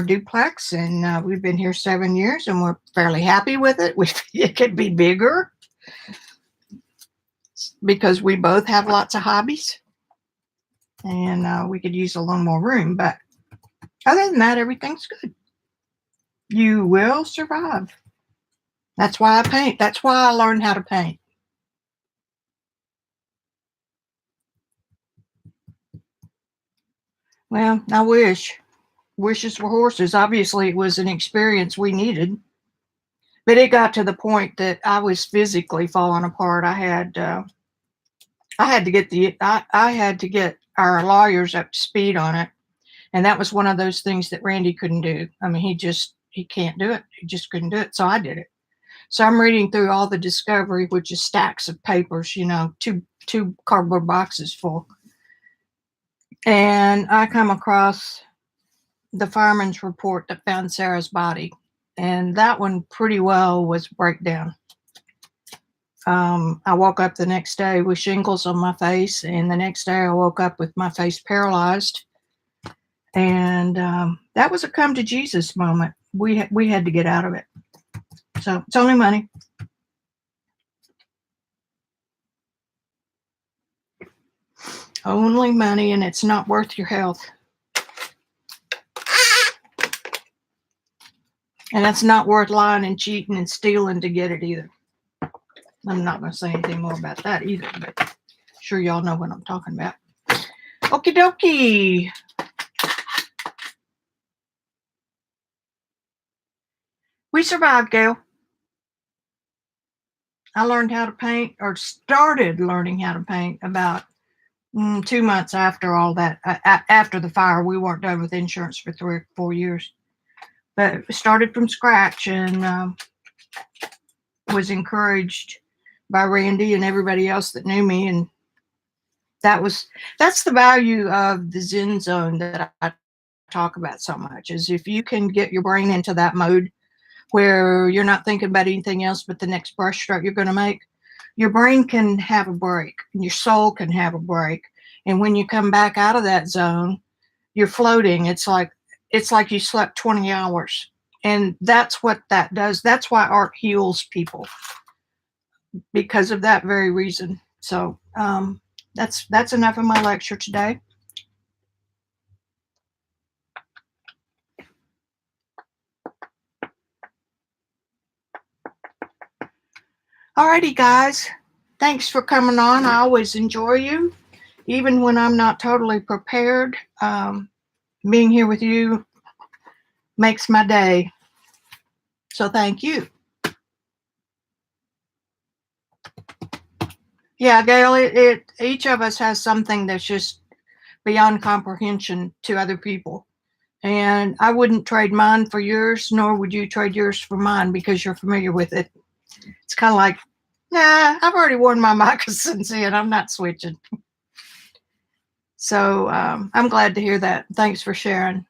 duplex, and we've been here 7 years, and we're fairly happy with it. It could be bigger because we both have lots of hobbies, and we could use a little more room. But other than that, everything's good. You will survive. That's why I paint. That's why I learned how to paint. Well, I wish. Wishes were horses. Obviously, it was an experience we needed. But it got to the point that I was physically falling apart. I had to get our lawyers up to speed on it. And that was one of those things that Randy couldn't do. I mean, he can't do it. He just couldn't do it. So I did it. So I'm reading through all the discovery, which is stacks of papers, two cardboard boxes full. And I come across the fireman's report that found Sarah's body. And that one pretty well was breakdown. I woke up the next day with shingles on my face, and the next day I woke up with my face paralyzed. And that was a come to Jesus moment. We had to get out of it. So it's only money. Only money, and it's not worth your health. And it's not worth lying and cheating and stealing to get it either. I'm not going to say anything more about that either, but sure y'all know what I'm talking about. Okie dokie. We survived, Gail. I learned how to paint, or started learning how to paint, about 2 months after all that. After the fire, we weren't done with insurance for 3 or 4 years. But started from scratch, and was encouraged by Randy and everybody else that knew me. And that's the value of the Zen zone that I talk about so much, is if you can get your brain into that mode where you're not thinking about anything else but the next brush stroke you're going to make, your brain can have a break, and your soul can have a break. And when you come back out of that zone, you're floating. It's like you slept 20 hours. And that's what that does. That's why art heals people, because of that very reason. So that's enough of my lecture today. Alrighty, guys. Thanks for coming on. I always enjoy you, even when I'm not totally prepared. Being here with you makes my day. So thank you. Yeah, Gail, each of us has something that's just beyond comprehension to other people. And I wouldn't trade mine for yours, nor would you trade yours for mine because you're familiar with it. It's kind of like, nah, I've already worn my moccasins in. I'm not switching. So I'm glad to hear that. Thanks for sharing.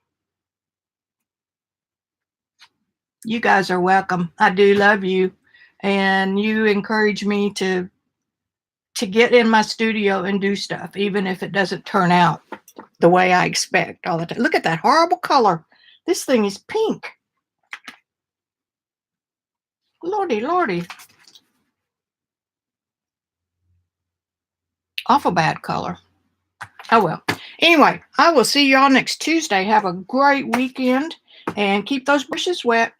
You guys are welcome. I do love you. And you encourage me to get in my studio and do stuff, even if it doesn't turn out the way I expect all the time. Look at that horrible color. This thing is pink. Lordy, lordy. Awful bad color. Oh well. Anyway, I will see y'all next Tuesday. Have a great weekend and keep those bushes wet.